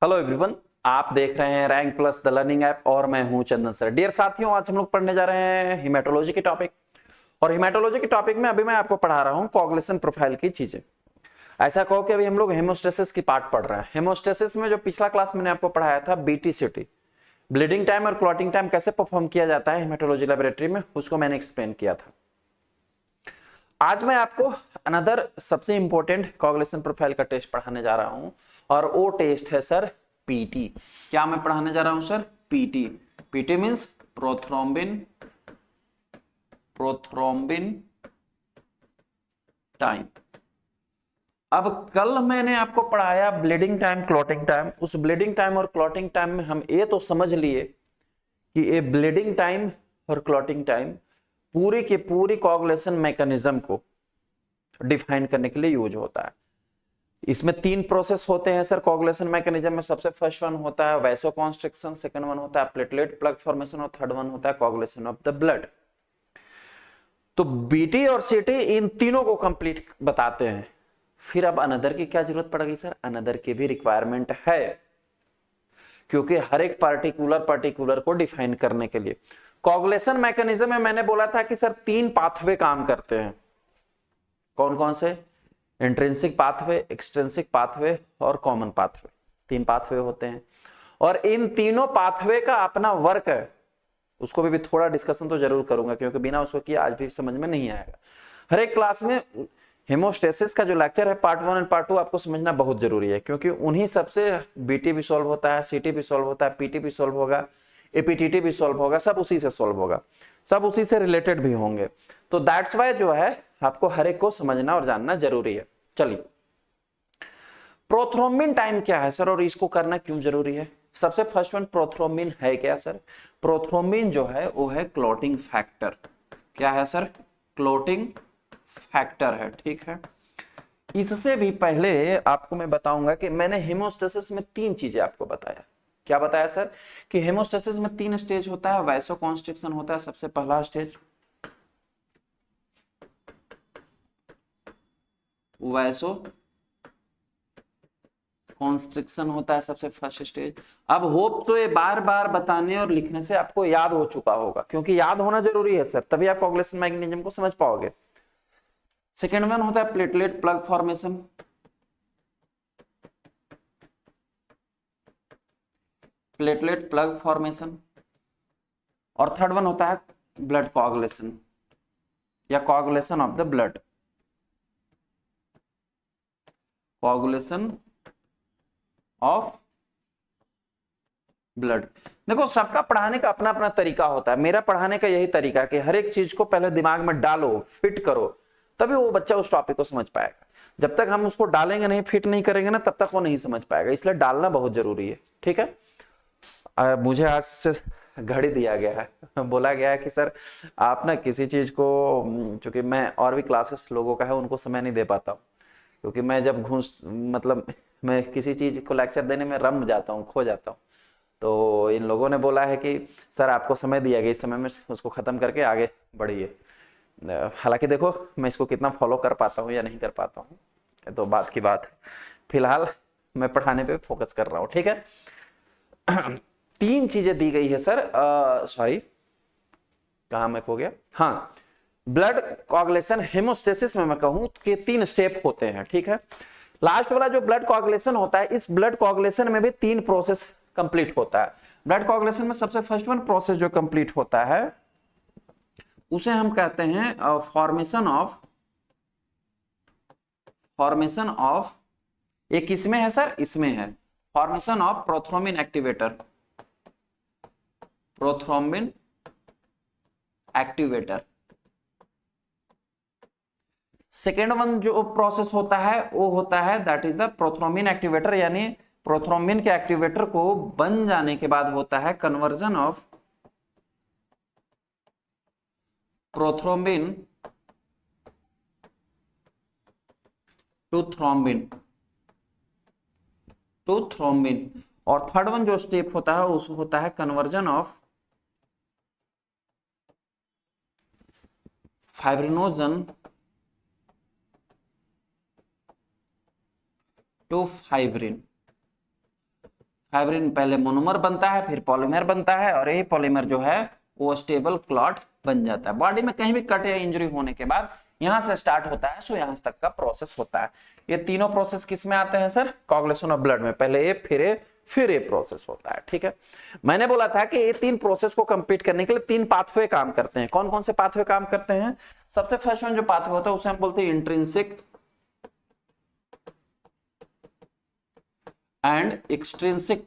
Hello everyone, आप देख रहे हैं rank plus the learning app और मैं हूं चंदन सर। डियर साथियों, आज हम लोग पढ़ने जा रहे हैं हिमेटोलॉजी के टॉपिक। और हिमेटोलॉजी के टॉपिक में अभी मैं आपको पढ़ा रहा हूं कोगुलेशन प्रोफाइल की चीजें। ऐसा कहो कि अभी हम लोग हेमोस्टेसिस की पार्ट पढ़ रहे हैं। हेमोस्टेसिस में जो पिछला क्लास मैंने आपको पढ़ाया था BTCT, ब्लीडिंग टाइम और क्लॉटिंग टाइम कैसे परफॉर्म किया जाता है हिमेटोलॉजी लेबोरेटरी में, उसको मैंने एक्सप्लेन किया था। आज मैं आपको अनदर सबसे इंपॉर्टेंट कोगुलेशन प्रोफाइल का टेस्ट पढ़ाने जा रहा हूं और वो टेस्ट है सर पीटी। क्या मैं पढ़ाने जा रहा हूं sir? PT. PT means prothrombin time. अब कल मैंने आपको पढ़ाया ब्लीडिंग टाइम, क्लॉटिंग टाइम। उस ब्लीडिंग टाइम और क्लॉटिंग टाइम में हम ये तो समझ लिए कि ये ब्लीडिंग टाइम और क्लॉटिंग टाइम पूरी की पूरी कोगुलेशन मैकेनिज्म को डिफाइन करने के लिए यूज होता है। इसमें तीन प्रोसेस होते हैं सर कोगुलेशन मैकेनिज्म में। सबसे फर्स्ट वन होता है वैसोकॉन्स्ट्रिक्शन, सेकंड वन होता है प्लेटलेट प्लग फॉर्मेशन और थर्ड वन होता है कोगुलेशन ऑफ द ब्लड। तो बीटी और सीटी इन तीनों को कंप्लीट बताते हैं। फिर अब अनदर की क्या जरूरत पड़ेगी सर? अनदर की भी रिक्वायरमेंट है, क्योंकि हर एक पार्टिकुलर को डिफाइन करने के लिए कोगुलेशन मैकेनिज्म में मैंने बोला था कि सर तीन पाथवे काम करते हैं। कौन कौन से? इंट्रिंसिक पाथवे, एक्सट्रिंसिक पाथवे और कॉमन पाथवे। तीन पाथवे होते हैं और इन तीनों पाथवे का अपना वर्क है। उसको भी थोड़ा डिस्कशन तो जरूर करूंगा, क्योंकि बिना उसको किया आज भी समझ में नहीं आएगा। हर एक क्लास में हेमोस्टेसिस का जो लेक्चर है पार्ट 1 और पार्ट 2 आपको समझना बहुत जरूरी है, क्योंकि उन्हीं सबसे बीटी भी सॉल्व होता है, सीटी भी सॉल्व होता है, पीटी भी सॉल्व होगा, एपीटीटी भी सॉल्व होगा। सब उसी से सॉल्व होगा, सब उसी से रिलेटेड भी होंगे। तो दैट्स वाई जो है आपको हर एक को समझना और जानना जरूरी है। चलिए, प्रोथ्रोम्बिन टाइम क्या है सर और इसको करना क्यों जरूरी है? सबसे फर्स्ट वन, प्रोथ्रोम्बिन है क्या सर? प्रोथ्रोम्बिन जो है वो है क्लॉटिंग फैक्टर। क्या है सर? क्लॉटिंग फैक्टर है। ठीक है, इससे भी पहले आपको मैं बताऊंगा कि मैंने हेमोस्टेसिस में तीन चीजें आपको बताया। क्या बताया सर? कि हेमोस्टेसिस में तीन स्टेज होता है। वैसोकॉन्स्ट्रिक्शन होता है सबसे पहला स्टेज, वैसो कॉन्स्ट्रिक्शन होता है सबसे फर्स्ट स्टेज। अब होप तो ये बार बार बताने और लिखने से आपको याद हो चुका होगा, क्योंकि याद होना जरूरी है सर, तभी आप कोगुलेशन मैकेनिज्म को समझ पाओगे। सेकेंड वन होता है platelet plug formation, platelet plug formation. और थर्ड वन होता है ब्लड कोगुलेशन या coagulation of the blood, coagulation of blood. देखो, सबका पढ़ाने का अपना अपना तरीका होता है। मेरा पढ़ाने का यही तरीका कि हर एक चीज को पहले दिमाग में डालो, फिट करो, तभी वो बच्चा उस टॉपिक को समझ पाएगा। जब तक हम उसको डालेंगे नहीं, फिट नहीं करेंगे ना, तब तक वो नहीं समझ पाएगा। इसलिए डालना बहुत जरूरी है। ठीक है, मुझे आज से घड़ी दिया गया है, बोला गया है कि सर आप ना किसी चीज को, चूंकि मैं और भी क्लासेस लोगों का है उनको समय नहीं दे पाता हूँ, क्योंकि मैं जब मैं किसी चीज को लेक्चर देने में रम जाता हूँ, खो जाता हूँ। तो इन लोगों ने बोला है कि सर आपको समय दिया गया, इस समय में उसको खत्म करके आगे बढ़िए। हालांकि देखो मैं इसको कितना फॉलो कर पाता हूँ या नहीं कर पाता हूँ तो बात की बात है। फिलहाल मैं पढ़ाने पे फोकस कर रहा हूँ। ठीक है, तीन चीजें दी गई है सर। सॉरी, कहां मैं खो गया? हाँ, ब्लड कोगुलेशन हेमोस्टेसिस में मैं कहूं कि तीन स्टेप होते हैं। ठीक है, लास्ट वाला जो ब्लड कोगुलेशन होता है, इस ब्लड कोगुलेशन में भी तीन प्रोसेस कंप्लीट होता है। ब्लड कोगुलेशन में सबसे फर्स्ट वन प्रोसेस जो कंप्लीट होता है उसे हम कहते हैं फॉर्मेशन ऑफ, ये किसमें है सर? इसमें है, formation of prothrombin activator, prothrombin activator. Second one जो प्रोसेस होता है वो होता है that is the prothrombin activator, यानी प्रोथ्रोम्बिन के एक्टिवेटर को बन जाने के बाद होता है conversion of prothrombin to thrombin, और थर्ड वन जो स्टेप होता है उस होता है conversion of fibrinogen to fibrin. Fibrin पहले मोनोमर बनता है, फिर पॉलीमर बनता है, और यही पॉलीमर जो है वो स्टेबल क्लॉट बन जाता है। बॉडी में कहीं भी कट या इंजरी होने के बाद यहां से स्टार्ट होता है, सो यहां तक का प्रोसेस होता है। ये तीनों प्रोसेस किस में आते हैं सर? कोआगुलेशन ऑफ ब्लड में। पहले ये, फिर ये प्रोसेस होता है। ठीक है, मैंने बोला था कि ये तीन प्रोसेस को कंप्लीट करने के लिए तीन पाथवे काम करते हैं। कौन कौन से पाथवे काम करते हैं? सबसे फर्स्ट वन जो पाथवे होता है उसे हम बोलते हैं इंट्रिंसिक एंड एक्सट्रिंसिक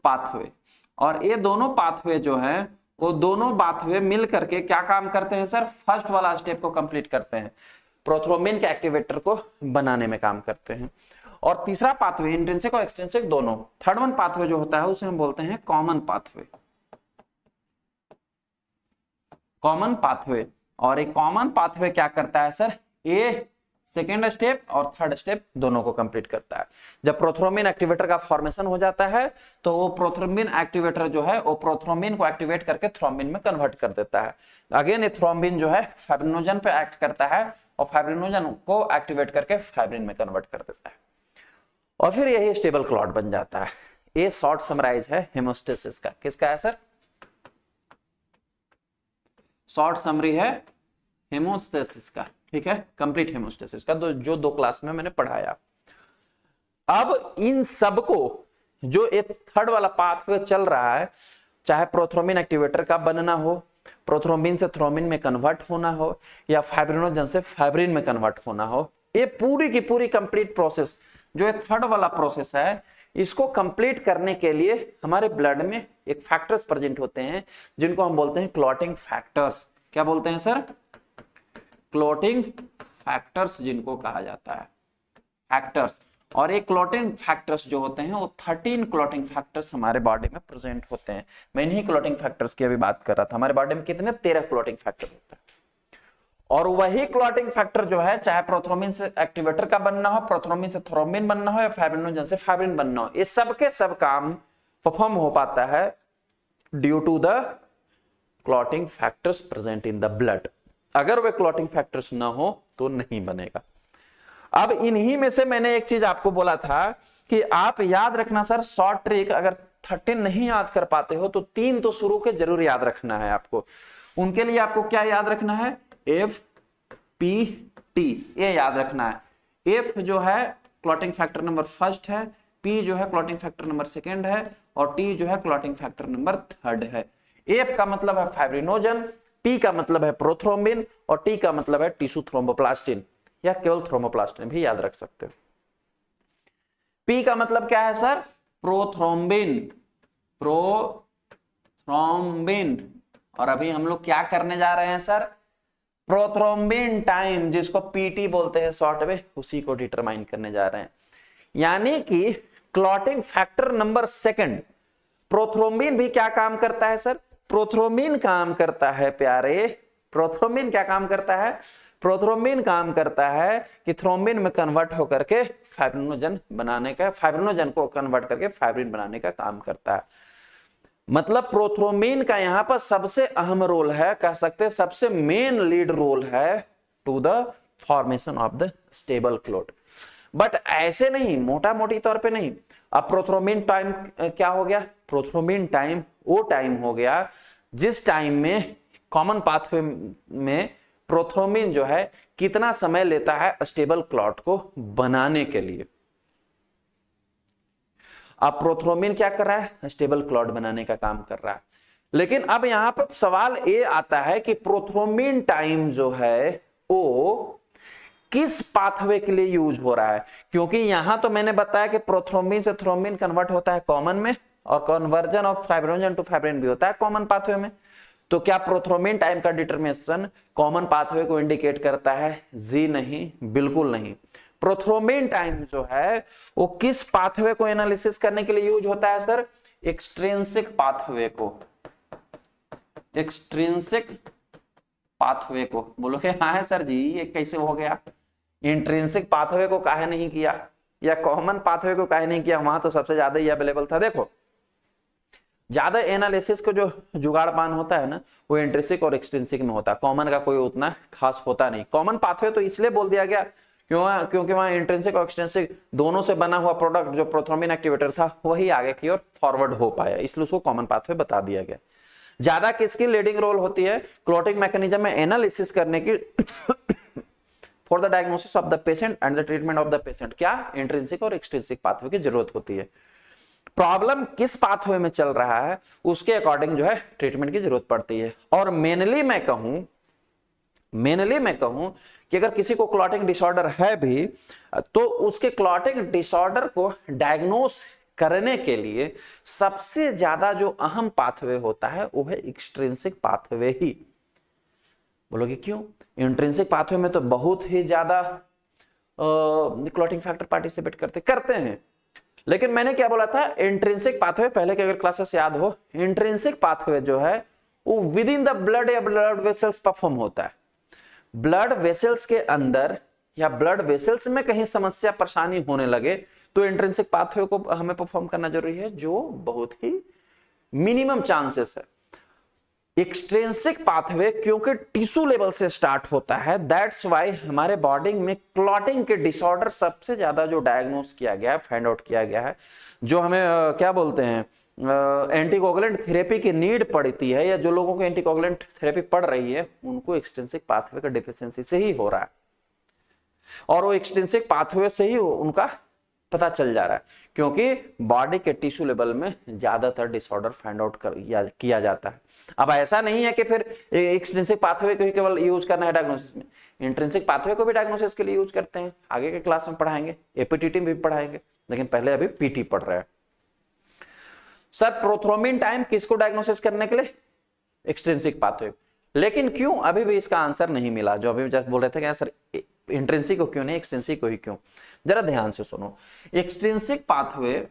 पाथवे। और ये दोनों पाथवे जो है वो दोनों पाथवे मिल करके क्या काम करते हैं सर? फर्स्ट वाला स्टेप को कंप्लीट करते हैं, प्रोथ्रोम्बिन के एक्टिवेटर को बनाने में काम करते हैं। और तीसरा पाथवे इंट्रिंसिक और एक्सट्रिंसिक दोनों। थर्ड वन पाथवे जो होता है उसे हम बोलते हैं कॉमन पाथवे। और एक कॉमन पाथवे क्या करता है सर? ए सेकेंड स्टेप और थर्ड स्टेप दोनों को कंप्लीट करता है। जब प्रोथ्रोम्बिन एक्टिवेटर का फॉर्मेशन हो जाता है तो वो प्रोथ्रोम्बिन एक्टिवेटर जो है वो प्रोथ्रोम्बिन को एक्टिवेट करके थ्रोम्बिन में कन्वर्ट कर देता है। अगेन ये थ्रोम्बिन जो है फाइब्रिनोजन पे एक्ट करता है और फाइब्रिनोजन को एक्टिवेट करके फाइब्रिन में कन्वर्ट कर देता है, और फिर यही स्टेबल क्लॉट बन जाता है। ये शॉर्ट समराइज है हेमोस्टेसिस का। किसका है सर? शॉर्ट समरी है हेमोस्टेसिस का। ठीक है, कंप्लीट हेमोस्टेसिस का, जो दो क्लास में मैंने पढ़ाया। अब इन सबको जो एक थर्ड वाला पाथवे चल रहा है, चाहे प्रोथ्रोम्बिन एक्टिवेटर का बनना हो, प्रोथ्रोम्बिन से थ्रोम्बिन में कन्वर्ट होना हो, या फाइब्रिनोजन से फाइब्रिन में कन्वर्ट होना हो, ये पूरी की पूरी कंप्लीट प्रोसेस जो थर्ड वाला प्रोसेस है, इसको कंप्लीट करने के लिए हमारे ब्लड में एक फैक्टर्स प्रेजेंट होते हैं जिनको हम बोलते हैं क्लॉटिंग फैक्टर्स। क्या बोलते हैं सर? क्लॉटिंग फैक्टर्स जिनको कहा जाता है, फैक्टर्स। और ये क्लॉटिंग फैक्टर्स जो होते हैं वो 13 क्लॉटिंग फैक्टर्स हमारे बॉडी में प्रेजेंट होते हैं। मैं इन्हीं क्लॉटिंग फैक्टर्स की अभी बात कर रहा था। हमारे बॉडी में कितने? 13 क्लॉटिंग फैक्टर होते हैं। और वही क्लॉटिंग फैक्टर जो है, चाहे प्रोथ्रोम्बिन से एक्टिवेटर का बनना हो, प्रोथ्रोम्बिन से थ्रोम्बिन बनना हो, या फाइब्रिनोजन से फाइब्रिन बनना हो, ये सब के सब काम परफॉर्म हो पाता है due to the clotting factors present in the blood. अगर वे क्लॉटिंग फैक्टर्स ना हो तो नहीं बनेगा। अब इन्हीं में से मैंने एक चीज आपको बोला था कि आप याद रखना सर, शॉर्ट ट्रिक अगर 13 नहीं याद कर पाते हो तो 3 तो शुरू के जरूर याद रखना है आपको। उनके लिए आपको क्या याद रखना है? एफ पी टी, ये याद रखना है। एफ जो है क्लॉटिंग फैक्टर नंबर फर्स्ट है, पी जो है क्लॉटिंग फैक्टर नंबर सेकेंड है, और टी जो है क्लॉटिंग फैक्टर नंबर थर्ड है। एफ का मतलब है फाइब्रिनोजन, पी का मतलब है प्रोथ्रोम्बिन, और टी का मतलब है टिश्यू थ्रोम्बोप्लास्टिन, या केवल थ्रोम्बोप्लास्टिन भी याद रख सकते हो। पी का मतलब क्या है सर? प्रोथ्रोम्बिन। और अभी हम लोग क्या करने जा रहे हैं सर? प्रोथ्रोम्बिन टाइम, जिसको पीटी बोलते हैं शॉर्ट में, उसी को डिटरमाइन करने जा रहे हैं। यानी कि clotting factor number second prothrombin भी क्या काम करता है सर? प्रोथ्रोम्बिन काम करता है प्यारे। प्रोथ्रोम्बिन क्या काम करता है? प्रोथ्रोम्बिन काम करता है कि थ्रोम्बिन में कन्वर्ट होकर के फाइब्रिनोजन बनाने का, फाइब्रिनोजन को कन्वर्ट करके फाइब्रिन बनाने का काम करता है। मतलब प्रोथ्रोम्बिन का यहां पर सबसे अहम रोल है, कह सकते हैं सबसे मेन लीड रोल है to the formation of the stable clot. But ऐसे नहीं, मोटा मोटी तौर पे नहीं। अब प्रोथ्रोम्बिन टाइम क्या हो गया? प्रोथ्रोम्बिन टाइम वो टाइम हो गया जिस टाइम में कॉमन पाथवे में प्रोथ्रोम्बिन जो है कितना समय लेता है स्टेबल क्लॉट को बनाने के लिए। अब प्रोथ्रोम्बिन क्या कर रहा है? स्टेबल क्लॉट बनाने का काम कर रहा है। लेकिन अब यहां पर सवाल ये आता है कि प्रोथ्रोम्बिन टाइम जो है वो किस पाथवे के लिए यूज हो रहा है? क्योंकि यहां तो मैंने बताया कि प्रोथ्रोम्बिन से थ्रोम्बिन कन्वर्ट होता है कॉमन में, और conversion of fibrinogen to fibrin भी होता है कॉमन पाथवे में। तो क्या प्रोथ्रोम्बिन टाइम का डिटरमिनेशन कॉमन पाथवे को इंडिकेट करता है? जी नहीं, बिल्कुल नहीं। प्रोथ्रोम्बिन टाइम जो है वो किस पाथवे को एनालिसिस करने के लिए यूज होता है सर? एक्सट्रिंसिक पाथवे को। एक्सट्रिंसिक पाथवे को बोलोगे हाँ है सर जी, ये कैसे हो गया? इंट्रिंसिक पाथवे को काहे नहीं किया, या कॉमन पाथवे को काहे नहीं किया? वहां तो सबसे ज्यादा ही अवेलेबल था। देखो, ज्यादा एनालिसिस को जो जुगाड़पान होता है ना, वो इंट्रिंसिक और एक्सट्रिंसिक में होता है। कॉमन का कोई उतना खास होता नहीं। कॉमन पाथवे तो इसलिए बोल दिया गया क्योंकि वहां इंट्रिंसिक और एक्सट्रिंसिक दोनों से बना हुआ प्रोडक्ट जो प्रोथ्रोम्बिन एक्टिवेटर था वही आगे की ओर फॉरवर्ड हो पाया, इसलिए उसको कॉमन पाथवे बता दिया गया। ज्यादा किसकी लीडिंग रोल होती है क्लॉटिंग मैकेनिज्म में एनालिसिस करने की for the diagnosis of the patient and the treatment of the patient, क्या इंट्रिंसिक और एक्सट्रिंसिक पाथवे की जरूरत होती है। प्रॉब्लम किस पाथवे में चल रहा है उसके अकॉर्डिंग जो है ट्रीटमेंट की जरूरत पड़ती है। और मेनली मैं कहूं कि अगर किसी को क्लॉटिंग डिसऑर्डर है भी तो उसके क्लॉटिंग डिसऑर्डर को डायग्नोस करने के लिए सबसे ज्यादा जो अहम पाथवे होता है वो है एक्सट्रिंसिक पाथवे ही। बोलोगे क्यों? इंट्रिंसिक पाथवे में तो बहुत ही ज्यादा क्लॉटिंग फैक्टर पार्टिसिपेट करते हैं, लेकिन मैंने क्या बोला था, इंट्रिंसिक पाथवे, पहले के अगर क्लासेस याद हो, इंट्रिंसिक पाथवे जो है वो विद इन द ब्लड या ब्लड वेसल्स परफॉर्म होता है। ब्लड वेसल्स के अंदर या ब्लड वेसल्स में कहीं समस्या परेशानी होने लगे तो इंट्रिंसिक पाथवे को हमें परफॉर्म करना जरूरी है, जो बहुत ही मिनिमम चांसेस है। एक्सट्रिंसिक पाथवे क्योंकि टिश्यू लेवल से स्टार्ट होता है, दैट्स वाई हमारे बॉडी में क्लॉटिंग के डिसऑर्डर सबसे ज्यादा जो डायग्नोस किया गया है, फाइंड आउट किया गया है, जो हमें क्या बोलते हैं एंटीकोगुलेंट थेरेपी की नीड पड़ती है, या जो लोगों को एंटीकोगुलेंट थेरेपी पड़ रही है उनको एक्सट्रिंसिक पाथवे का डिफिशियंसी से ही हो रहा है, और वो एक्सट्रिंसिक पाथवे से ही उनका पता चल जा रहा है, क्योंकि बॉडी के टिश्यू लेवल में ज्यादातर डिसऑर्डर फाइंड आउट किया जाता है। अब ऐसा नहीं है कि फिर एक्सट्रिंसिक पाथवे को ही केवल यूज करना है डायग्नोसिस में, इंट्रिंसिक पाथवे को भी डायग्नोसिस के लिए यूज करते हैं, आगे के क्लास में पढ़ाएंगे, एपीटीटी भी पढ़ाएंगे, लेकिन पहले अभी पीटी पढ़ रहे हैं। सर प्रोथ्रोम्बिन टाइम किसको डायग्नोसिस करने के लिए? Extrinsic pathway. लेकिन क्यों अभी भी इसका आंसर नहीं मिला, जो अभी जस्ट बोल रहे थे कि सर इंट्रिंसिक को क्यों नहीं, एक्सट्रिंसिक को ही क्यों? जरा ध्यान से सुनो। एक्सट्रिंसिक पाथवे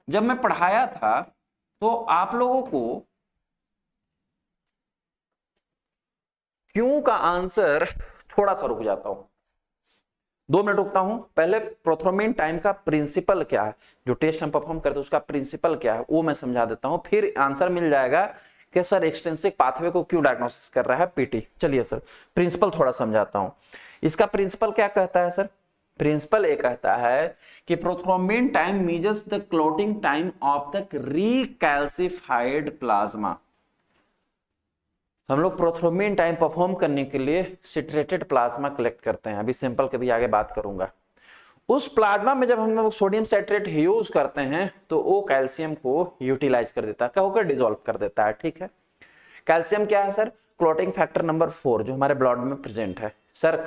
जब मैं पढ़ाया था तो आप लोगों को क्यों का आंसर, थोड़ा सा रुक जाता हूं, 2 मिनट रुकता हूं। पहले प्रोथ्रोम्बिन टाइम का प्रिंसिपल क्या है, जो टेस्ट हम परफॉर्म करते हैं उसका प्रिंसिपल क्या है वो मैं समझा देता हूं, फिर आंसर मिल जाएगा कि सर एक्सट्रिंसिक पाथवे को क्यों डायग्नोसिस कर रहा है पीटी। चलिए सर प्रिंसिपल थोड़ा समझाता हूं। इसका प्रिंसिपल क्या कहता है सर? प्रिंसिपल ये कहता है कि prothrombin time measures the clotting time of the recalcified plasma. हम लोग प्रोथ्रोम्बिन टाइम परफॉर्म करने के लिए सिट्रेटेड प्लाज्मा कलेक्ट करते हैं, अभी सैंपल के भी आगे बात करूंगा। उस प्लाज्मा में जब हम लोग सोडियम साइट्रेट यूज करते हैं तो वो कैल्शियम को यूटिलाइज कर देता है, क्या होकर डिसॉल्व कर देता है, ठीक है। कैल्शियम क्या है सर? क्लॉटिंग फैक्टर नंबर 4 जो हमारे ब्लड में प्रेजेंट है। सर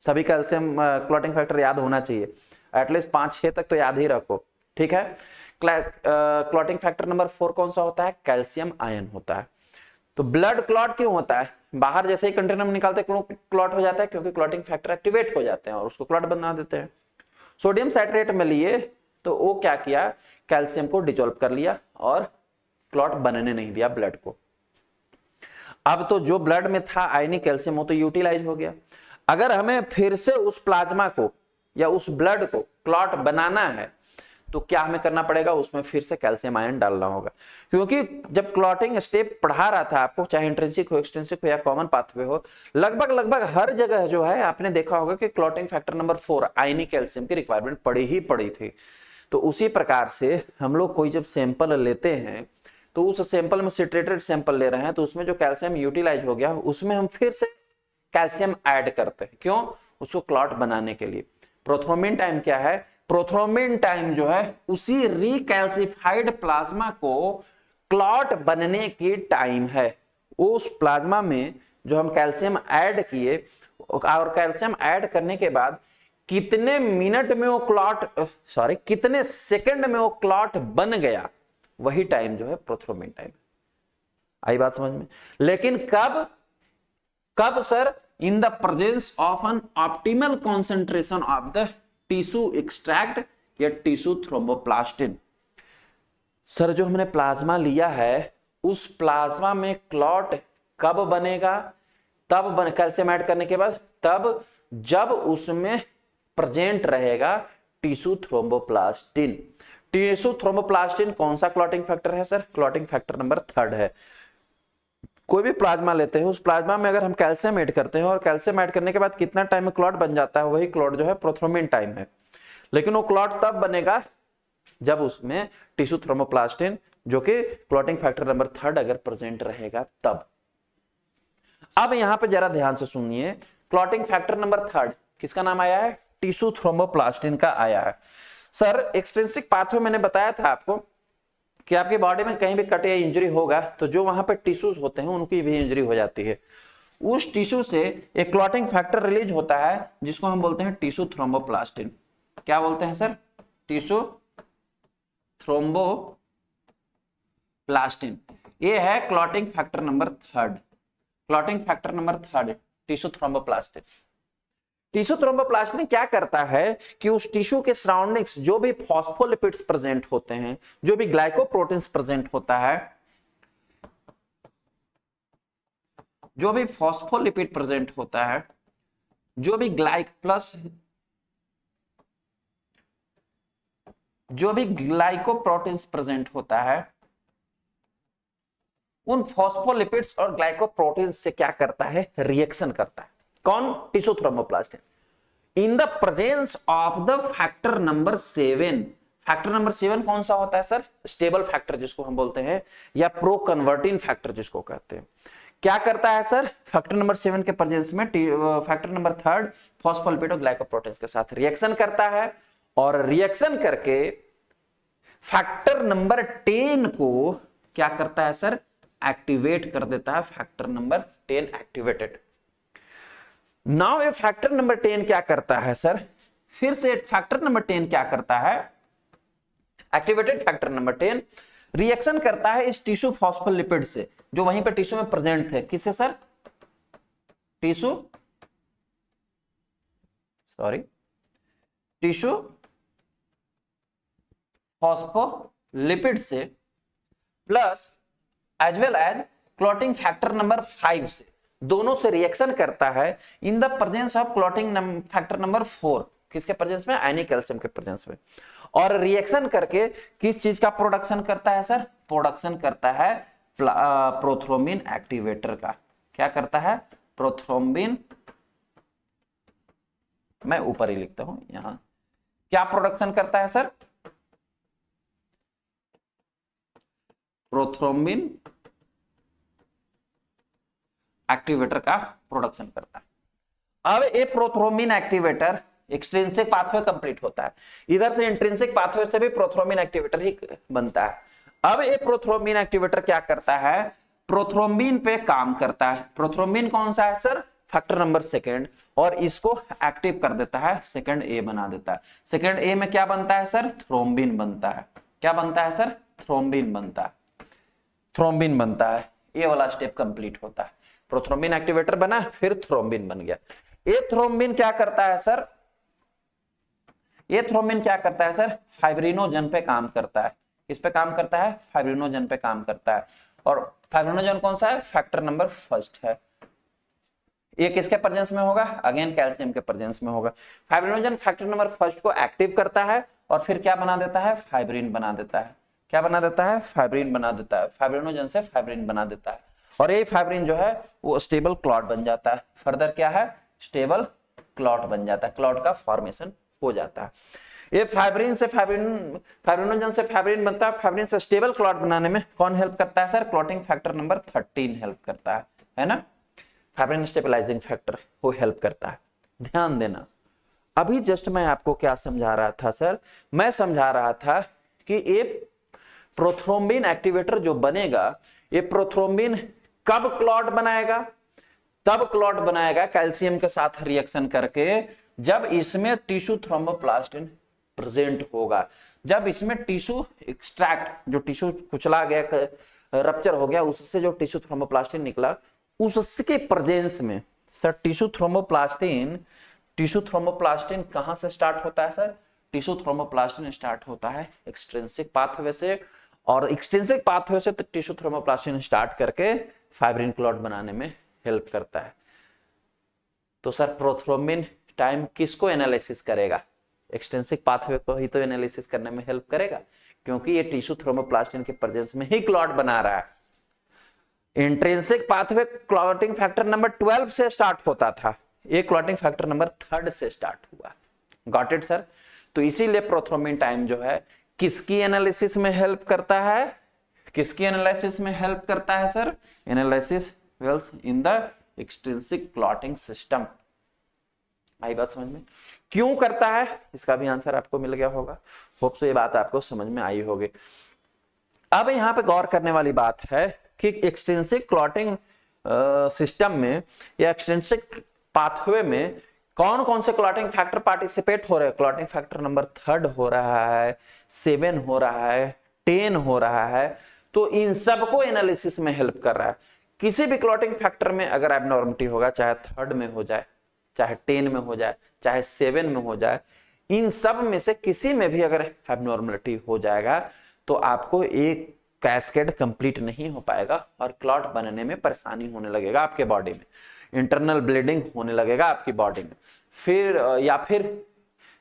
सभी कैल्शियम क्लॉटिंग फैक्टर याद होना चाहिए, एटलीस्ट 5-6 तक तो याद ही रखो, ठीक है। क्लॉटिंग फैक्टर नंबर 4 कौन सा होता है? कैल्शियम आयन होता है। तो ब्लड क्लॉट क्यों होता है? बाहर जैसे ही कंटेनर में निकालते हैं क्लॉट हो जाता है, क्योंकि क्लॉटिंग फैक्टर एक्टिवेट हो जाते हैं और उसको क्लॉट बना देते हैं। सोडियम साइट्रेट में लिए तो वो क्या किया, कैल्शियम को डिसॉल्व कर लिया और क्लॉट बनने नहीं दिया ब्लड को। अब तो जो ब्लड में था आयनिक कैल्शियम वो तो यूटिलाइज हो गया। अगर हमें फिर से उस प्लाज्मा को या उस ब्लड को क्लॉट बनाना है तो क्या हमें करना पड़ेगा? उसमें फिर से कैल्शियम आयन डालना होगा, क्योंकि जब क्लॉटिंग स्टेप पढ़ा रहा था आपको, चाहे इंट्रिंसिक हो, एक्सट्रिंसिक हो या कॉमन पाथवे हो, लगभग हर जगह जो है आपने देखा होगा कि क्लॉटिंग फैक्टर नंबर 4 आयनिक कैल्शियम की रिक्वायरमेंट पड़ी थी। तो उसी प्रकार से हम लोग कोई जब सैंपल लेते हैं तो उस सैंपल में सिट्रेटेड सैंपल ले रहे हैं तो उसमें जो कैल्शियम यूटिलाइज हो गया उसमें हम फिर से कैल्शियम ऐड करते हैं, क्यों? उसको क्लॉट बनाने के लिए। प्रोथ्रोम्बिन टाइम क्या है? प्रोथ्रोम्बिन टाइम जो है उसी रिकैल्सिफाइड प्लाज्मा को क्लॉट बनने की टाइम है। उस प्लाज्मा में जो हम कैल्शियम ऐड किए और कैल्शियम ऐड करने के बाद कितने मिनट में वो कितने सेकंड में वो क्लॉट बन गया, वही टाइम जो है प्रोथ्रोम्बिन टाइम। आई बात समझ में? लेकिन कब sir? In the presence of an optimal concentration of the tissue extract या टिश्यू थ्रोम्बोप्लास्टिन। सर जो हमने प्लाज्मा लिया है उस प्लाज्मा में क्लॉट कब बनेगा? तब कैल्शियम ऐड करने के बाद, तब जब उसमें प्रेजेंट रहेगा टिश्यू थ्रोम्बोप्लास्टिन। टिश्यू थ्रोम्बोप्लास्टिन कौन सा क्लॉटिंग फैक्टर है सर? क्लॉटिंग फैक्टर नंबर 3 है। कोई भी प्लाज्मा लेते हैं, उस प्लाज्मा में अगर हम कैल्शियम ऐड करते हैं और कैल्शियम ऐड करने के बाद कितना टाइम में क्लॉट बन जाता है, वही क्लॉट जो है प्रोथ्रोम्बिन टाइम है। लेकिन वो क्लॉट तब बनेगा जब उसमें टिश्यू थ्रोम्बोप्लास्टिन जो कि क्लॉटिंग फैक्टर नंबर 3 अगर प्रेजेंट रहेगा तब। अब यहां पे जरा ध्यान से सुनिए, क्लॉटिंग फैक्टर नंबर 3 किसका नाम आया है? टिश्यू थ्रोम्बोप्लास्टिन का आया है। सर एक्सट्रिंसिक पाथवे मैंने बताया था आपको कि आपकी बॉडी में कहीं भी कट या इंजरी होगा तो जो वहां पे टिश्यूज होते हैं उनकी भी इंजरी हो जाती है। उस टिश्यू से एक क्लॉटिंग फैक्टर रिलीज होता है जिसको हम बोलते हैं टिश्यू थ्रोम्बोप्लास्टिन। क्या बोलते हैं सर? Tissue thromboplastin. ये है clotting factor number 3। Clotting factor number 3 tissue thromboplastin. Tissue thromboplastin क्या करता है कि उस टिश्यू के सराउंडिंग्स जो भी फॉस्फोलिपिड्स प्रेजेंट होते हैं, जो भी ग्लाइकोप्रोटीन्स प्रेजेंट होता है, जो भी फॉस्फोलिपिड प्रेजेंट होता है, जो भी ग्लाइकोप्रोटीन्स प्रेजेंट होता है, उन फॉस्फोलिपिड्स और ग्लाइकोप्रोटीन्स से क्या करता है? रिएक्शन करता है। कौन? Tissue thromboplastin. In the presence of the factor number 7। Factor number 7 कौन सा होता है सर? स्टेबल फैक्टर जिसको हम बोलते हैं, या प्रो कन्वर्टिंग फैक्टर जिसको कहते हैं। क्या करता है सर? फैक्टर नंबर 7 के प्रेजेंस में फैक्टर नंबर 3 फॉस्फोलिपिड और ग्लाइकोप्रोटीन्स के साथ रिएक्शन करता है, और रिएक्शन करके फैक्टर नंबर 10 को क्या करता है सर? एक्टिवेट कर देता है। Factor number 10 activated. नाउ ये फैक्टर नंबर 10 क्या करता है सर? फिर से फैक्टर नंबर 10 क्या करता है? एक्टिवेटेड फैक्टर नंबर 10 रिएक्शन करता है इस टिश्यू फॉस्फोलिपिड से जो वहीं पे टिश्यू में प्रेजेंट थे। किससे सर? टिश्यू फॉस्फोलिपिड से, plus as well as clotting factor number 5 से, दोनों से रिएक्शन करता है in the presence of clotting factor number 4। किसके प्रेजेंस में? आयनिक कैल्शियम के प्रेजेंस में। और रिएक्शन करके किस चीज का प्रोडक्शन करता है सर? प्रोडक्शन करता है प्रोथ्रोम्बिन एक्टिवेटर का। क्या करता है? प्रोथ्रोम्बिन, मैं ऊपर ही लिखता हूं यहां। क्या प्रोडक्शन करता है सर? प्रोथ्रोम्बिन एक्टिवेटर का प्रोडक्शन करता है। अब ये prothrombin activator extrinsic pathway complete होता है, इधर से इंट्रिंसिक पाथवे से भी प्रोथ्रोम्बिन एक्टिवेटर ही बनता है। अब ये प्रोथ्रोम्बिन एक्टिवेटर क्या करता है? प्रोथ्रोम्बिन पे काम करता है। प्रोथ्रोम्बिन कौन सा है सर? फैक्टर नंबर 2, और इसको एक्टिव कर देता है, सेकंड ए बना देता है। सेकंड ए में क्या बनता है सर? थ्रोम्बिन बनता है। क्या बनता है सर? थ्रोम्बिन बनता है। थ्रोम्बिन बनता है। ये वाला स्टेप कंप्लीट होता है। प्रोथ्रोम्बिन एक्टिवेटर बना, फिर थ्रोम्बिन बन गया। ये थ्रोम्बिन क्या करता है सर? ये थ्रोम्बिन क्या करता है सर? फाइब्रिनोजन पे काम करता है। किस पे काम करता है? फाइब्रिनोजन पे काम करता है। और फाइब्रिनोजन कौन सा है? फैक्टर नंबर 1 है। ये किसके प्रेजेंस में होगा? अगेन कैल्शियम के प्रेजेंस में होगा। फाइब्रिनोजन फैक्टर नंबर 1 को एक्टिव करता है और फिर क्या बना देता है? फाइब्रिन बना देता है। क्या बना देता है? फाइब्रिन बना देता है। फाइब्रिनोजन से फाइब्रिन बना देता है, और ये फाइब्रिन जो है वो स्टेबल क्लॉट बन जाता है। फर्दर क्या है? स्टेबल क्लॉट बन जाता है, क्लॉट का फॉर्मेशन हो जाता है। ये फाइब्रिन से फाइब्रिनोजन से फाइब्रिन बनता है। फाइब्रिन से स्टेबल क्लॉट बनाने में कौन हेल्प करता है sir? Clotting factor number 13 help करता है ना? फाइब्रिन स्टेबलाइजिंग फैक्टर वो हेल्प करता है। ध्यान देना, अभी जस्ट मैं आपको क्या समझा रहा था सर? मैं समझा रहा था कि ये प्रोथ्रोम्बिन एक्टिवेटर जो बनेगा, ये प्रोथ्रोम्बिन कब क्लॉट बनाएगा? तब क्लॉट बनाएगा कैल्शियम के साथ रिएक्शन करके, जब इसमें टिश्यू थ्रोम्बोप्लास्टिन प्रेजेंट होगा। जब इसमें टिश्यू एक्सट्रैक्ट, जो टिश्यू कुचला गया, रप्चर हो गया, उससे जो टिश्यू थ्रोम्बोप्लास्टिन निकला, उसके प्रेजेंस में सर टिश्यू थ्रोम्बोप्लास्टिन कहां से स्टार्ट होता है सर? टिश्यू थ्रोम्बोप्लास्टिन स्टार्ट होता है एक्सट्रिंसिक पाथवे से, और एक्सट्रिंसिक पाथवे से टिश्यू थ्रोम्बोप्लास्टिन स्टार्ट करके फाइब्रिन क्लॉट बनाने में हेल्प करता है। तो सर प्रोथ्रोम्बिन टाइम किसको एनालिसिस करेगा? एक्सट्रिंसिक पाथवे को ही तो एनालिसिस करने में हेल्प करेगा, क्योंकि ये टिश्यू थ्रोम्बोप्लास्टिन के प्रेजेंस में ही क्लॉट बना रहा है। Intrinsic pathway clotting factor number 12 से स्टार्ट होता था, ये क्लॉटिंग फैक्टर नंबर 3 से स्टार्ट हुआ। Got it sir? तो इसीलिए प्रोथ्रोम्बिन टाइम जो है किसकी एनालिसिस में हेल्प करता है, किसकी एनालिसिस में हेल्प करता है sir? Analysis wells in the extrinsic clotting system. आई बात समझ में? क्यों करता है इसका भी आंसर आपको मिल गया होगा। होप सो ये बात आपको समझ में आई होगी। अब यहां पे गौर करने वाली बात है कि एक्सट्रिंसिक क्लॉटिंग सिस्टम में या एक्सट्रिंसिक पाथवे में कौन कौन से क्लॉटिंग फैक्टर पार्टिसिपेट हो रहे हैं। क्लॉटिंग फैक्टर नंबर 3 हो रहा है, 7 हो रहा है, 10 हो रहा है। तो इन सबको एनालिसिस में हेल्प कर रहा है। किसी भी क्लॉटिंग फैक्टर में अगर एबनॉर्मलिटी होगा, चाहे 3 में हो जाए, चाहे 10 में हो जाए, चाहे 7 में हो जाए, इन सब में से किसी में भी अगर एबनॉर्मलिटी हो जाएगा तो आपको एक कैस्केड कंप्लीट नहीं हो पाएगा और क्लॉट बनने में परेशानी होने लगेगा आपके बॉडी में, इंटरनल ब्लीडिंग होने लगेगा आपकी बॉडी में, फिर या फिर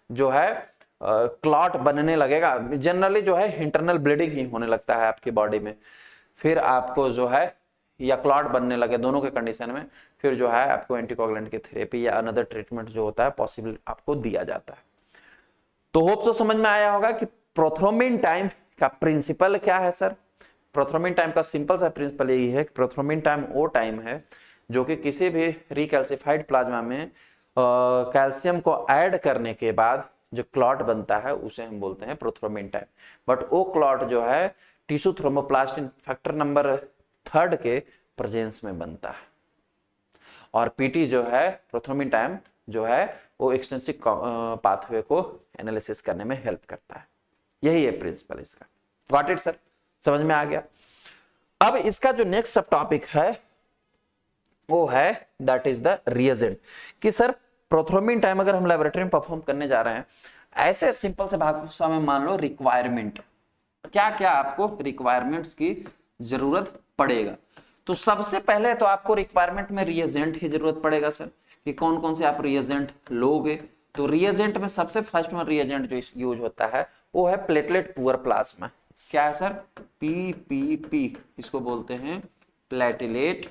जो है क्लॉट बनने लगेगा। जनरली जो है इंटरनल ब्लीडिंग ही होने लगता है आपकी बॉडी में, फिर आपको जो है या क्लॉट बनने लगे, दोनों के कंडीशन में फिर जो है आपको एंटीकोगुलेंट की थेरेपी या अनदर ट्रीटमेंट जो होता है पॉसिबल आपको दिया जाता है। तो होप सो समझ में आया होगा कि प्रोथ्रोम्बिन टाइम का प्रिंसिपल क्या है सर। प्रोथ्रोम्बिन टाइम का सिंपल सा प्रिंसिपल यही है कि प्रोथ्रोम्बिन टाइम वो टाइम है जो कि किसी भी रिकैल्सिफाइड प्लाज्मा में कैल्शियम को ऐड करने के बाद जो क्लॉट बनता है उसे हम बोलते हैं प्रोथ्रोम्बिन टाइम। बट वो क्लॉट जो है टिश्यू थ्रोम्बोप्लास्टिन फैक्टर नंबर 3 के प्रेजेंस में बनता है। और पीटी जो है प्रोथ्रोम्बिन टाइम जो है वो एक्सट्रिंसिक पाथवे को एनालिसिस करने में हेल्प करता है। यही है प्रिंसिपल इसका। Got it sir? समझ में आ गया। अब इसका जो नेक्स्ट सब टॉपिक है वो है दैट इज द रिएजेंट। कि सर प्रोथ्रोम्बिन टाइम अगर हम लेबोरेटरी में परफॉर्म करने जा रहे हैं, ऐसे सिंपल से भाषा में मान लो रिक्वायरमेंट, क्या क्या आपको रिक्वायरमेंट्स की जरूरत पड़ेगा। तो सबसे पहले तो आपको रिक्वायरमेंट में रिएजेंट की जरूरत पड़ेगा सर, कि कौन कौन से आप रिएजेंट लोगे। तो रिएजेंट में सबसे फर्स्ट में रिएजेंट जो यूज होता है वो है प्लेटलेट पुअर प्लाज्मा। क्या है सर? PPP, इसको बोलते हैं प्लेटलेट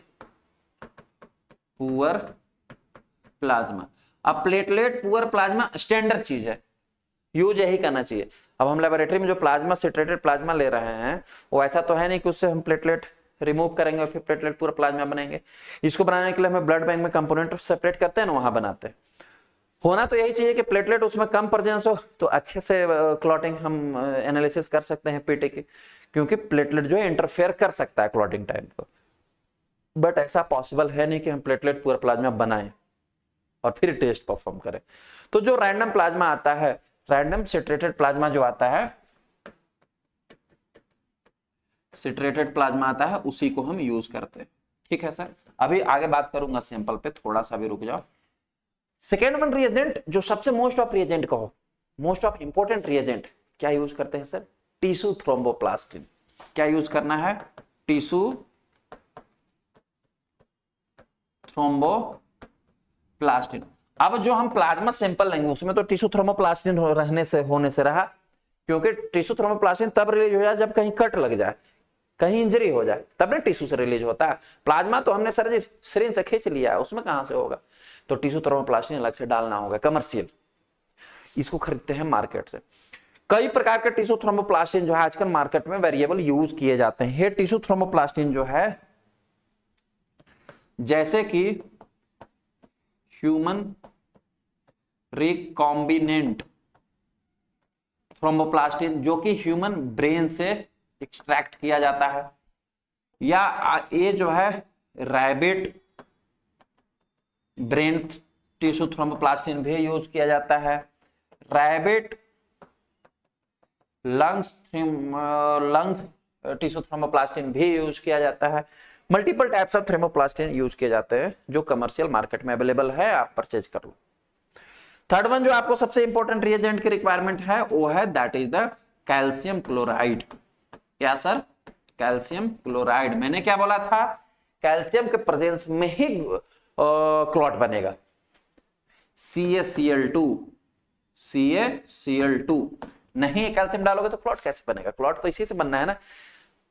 पुअर प्लाज्मा। अब प्लेटलेट पुअर प्लाज्मा स्टैंडर्ड चीज है, यूज यही करना चाहिए। अब हम लेबोरेटरी में जो प्लाज्मा सिट्रेटेड प्लाज्मा ले रहे हैं वो ऐसा तो है नहीं कि उससे हम प्लेटलेट रिमूव करेंगे और फिर प्लेटलेट पूरा प्लाज्मा बनाएंगे। इसको बनाने के लिए हमें ब्लड बैंक में कंपोनेंट सेपरेट करते हैं ना, वहां बनाते हैं। होना तो यही चाहिए कि प्लेटलेट उसमें कम प्रेजेंस हो तो अच्छे से क्लॉटिंग हम एनालिसिस कर सकते हैं पीटी की, क्योंकि प्लेटलेट जो है इंटरफेयर कर सकता है क्लॉटिंग टाइम को। बट ऐसा पॉसिबल है नहीं कि हम प्लेटलेट पूरा प्लाज्मा बनाएं और फिर टेस्ट परफॉर्म करें। तो जो रैंडम प्लाज्मा आता है, रैंडम सिट्रेटेड प्लाज्मा जो आता है, सिट्रेटेड प्लाज्मा आता है, उसी को हम यूज करते हैं। ठीक है सर? अभी आगे बात करूंगा सैंपल पे, थोड़ा सा भी रुक जाओ। सेकेंड वन रिएजेंट जो सबसे मोस्ट ऑफ रिएजेंट कहो, मोस्ट ऑफ इंपोर्टेंट रिएजेंट क्या यूज करते हैं सर? Tissue thromboplastin. क्या यूज करना है? Tissue thromboplastin. अब जो हम प्लाज्मा सैंपल लेंगे उसमें तो टिश्यू थ्रोम्बोप्लास्टिन होने से रहा, क्योंकि टिश्यू थ्रोम्बोप्लास्टिन तब रिलीज हो जाए जब कहीं कट लग जाए, कहीं इंजरी हो जाए, तब ना टिश्यू से रिलीज होता है। प्लाज्मा तो हमने सर जी सिरिंज से खींच लिया है, उसमें कहां से होगा। तो टिश्यू थ्रोम्बोप्लास्टिन अलग से डालना होगा, कमर्शियल। इसको खरीदते हैं मार्केट से। कई प्रकार के टिश्यू थ्रोम्बोप्लास्टिन जो है आजकल मार्केट में वेरिएबल यूज किए जाते हैं। ये टिश्यू थ्रोम्बोप्लास्टिन जो है जैसे कि ह्यूमन रिकॉम्बिनेंट थ्रोम्बोप्लास्टिन जो कि ह्यूमन ब्रेन से एक्सट्रैक्ट किया जाता है, या ये जो है रैबिट ब्रेन टिश्यू थ्रोम्बोप्लास्टिन भी यूज किया जाता है। रैबिट लंग्स टिश्यू थ्रोम्बोप्लास्टिन भी यूज किया जाता है। Multiple types of thromboplastin use किए जाते हैं जो कमर्शियल मार्केट में अवेलेबल है, आप परचेज कर लो। थर्ड वन जो आपको सबसे इंपॉर्टेंट रिएजेंट की रिक्वायरमेंट है वो है that is the calcium chloride. क्या सर? Calcium chloride. मैंने क्या बोला था? कैल्शियम के प्रेजेंस में ही क्लॉट बनेगा। CaCl2 नहीं कैल्शियम डालोगे तो क्लॉट कैसे बनेगा? क्लॉट तो इसी से बनना है ना।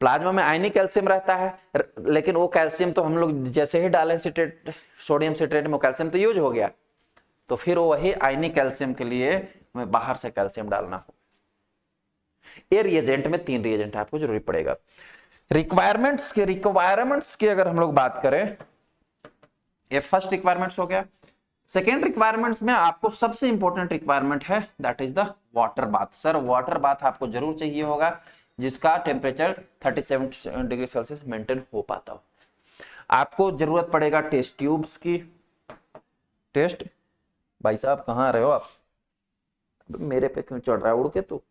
प्लाज्मा में आयनिक कैल्शियम रहता है, लेकिन वो कैल्शियम तो हम लोग जैसे ही डालें सिट्रेट, सोडियम सिट्रेट में वो कैल्शियम तो यूज हो गया, तो फिर वही आयनिक कैल्शियम के लिए हमें बाहर से कैल्शियम डालना हो। ये रिएजेंट में 3 रिएजेंट आपको जरूरी पड़ेगा। रिक्वायरमेंट्स की अगर हम लोग बात करें, ये फर्स्ट रिक्वायरमेंट्स हो गया। सेकेंड रिक्वायरमेंट्स में आपको सबसे इंपॉर्टेंट रिक्वायरमेंट है that is the water bath. Sir water bath आपको जरूर चाहिए होगा जिसका टेम्परेचर 37 डिग्री सेल्सियस मेंटेन हो पाता हो। आपको जरूरत पड़ेगा टेस्ट ट्यूब्स की। टेस्ट, भाई साहब कहाँ रहे हो आप? मेरे पे क्यों चढ़ रहा है उड़ के तू?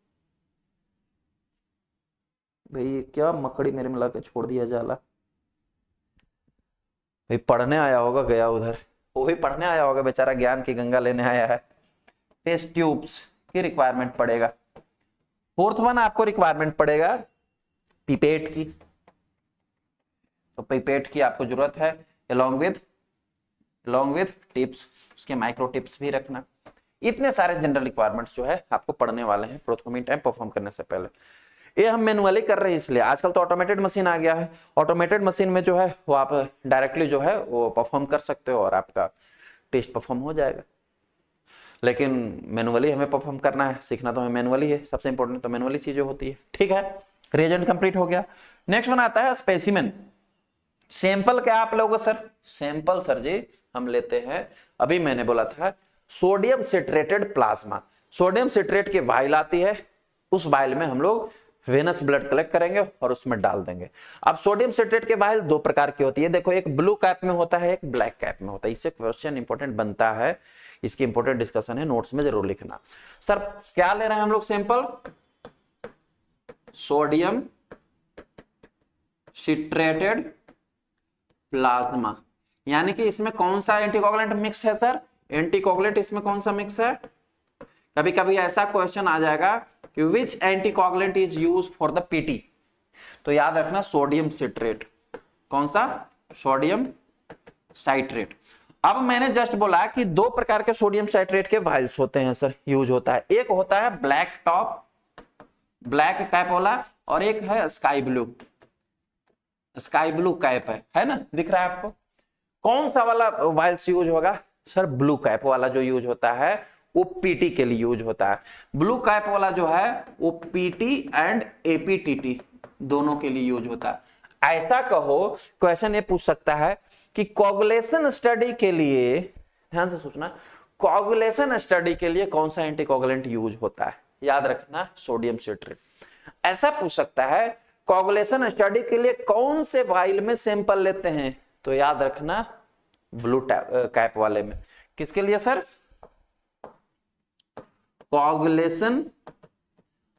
भाई क्या मकड़ी मेरे में लाके छोड़ दिया जाला। भाई पढ़ने आया होगा, गया उधर, वो भी पढ़ने आया होगा बेचारा, ज्ञान की गंगा लेने आया है। टेस्ट ट्यूब्स की रिक्वायरमेंट पड़ेगा। फोर्थ वन आपको रिक्वायरमेंट पड़ेगा पिपेट की। तो पिपेट की आपको जरूरत है, along with टिप्स, उसके माइक्रो टिप्स भी रखना। इतने सारे जनरल रिक्वायरमेंट्स जो है आपको पढ़ने वाले हैं प्रोथर्मिन टाइम परफॉर्म करने से पहले। ये हम मैनुअली कर रहे हैं, इसलिए आजकल तो ऑटोमेटेड मशीन आ गया है। ऑटोमेटेड मशीन में जो है वो आप डायरेक्टली जो है वो परफॉर्म कर सकते हो और आपका टेस्ट परफॉर्म हो जाएगा। लेकिन मैनुअली हमें परफॉर्म करना है, सीखना तो हमें मैनुअली है, सबसे इंपॉर्टेंट तो मैनुअली चीजें होती है। ठीक है, रिएजेंट कंप्लीट हो गया। नेक्स्ट वन आता है स्पेसिमेन। सैंपल क्या आप लोगों सर? सैंपल सर जी हम लेते हैं, अभी मैंने बोला था सोडियम सिट्रेटेड प्लाज्मा। सोडियम सिट्रेट की वाइल आती है, उस वाइल में हम लोग वेनस ब्लड कलेक्ट करेंगे और उसमें डाल देंगे। अब सोडियम सिट्रेट के वाइल 2 प्रकार की होती है, देखो एक ब्लू कैप में होता है, एक ब्लैक कैप में होता है। इससे क्वेश्चन इंपॉर्टेंट बनता है, इसकी इंपॉर्टेंट डिस्कशन है, नोट्स में जरूर लिखना। सर क्या ले रहे हैं हम लोग सैंपल? सोडियम सिट्रेटेड प्लाज्मा, यानी कि इसमें कौन सा एंटीकोगुलेंट मिक्स है सर? एंटीकोगुलेंट इसमें कौन सा मिक्स है? कभी कभी ऐसा क्वेश्चन आ जाएगा कि which anticoagulant is used for the PT, तो याद रखना सोडियम सिट्रेट। कौन सा? Sodium citrate. अब मैंने जस्ट बोला कि 2 प्रकार के सोडियम साइट्रेट के वाइल्स होते हैं सर, यूज होता है। एक होता है ब्लैक टॉप, ब्लैक कैप वाला, और एक है स्काई ब्लू कैप है ना, दिख रहा है आपको? कौन सा वाला वाइल्स यूज होगा सर? ब्लू कैप वाला जो यूज होता है वो पीटी के लिए यूज होता है। ब्लू कैप वाला जो है वो पीटी एंड एपीटीटी दोनों के लिए यूज होता है। ऐसा कहो, क्वेश्चन ये पूछ सकता है कि कोगुलेशन स्टडी के लिए, ध्यान से सोचना, कोगुलेशन स्टडी के लिए कौन सा एंटीकोगुलेंट यूज होता है? याद रखना सोडियम सिट्रेट। ऐसा पूछ सकता है कोगुलेशन स्टडी के लिए कौन से वाइल में सैंपल लेते हैं, तो याद रखना ब्लू कैप वाले में। किसके लिए सर? Coagulation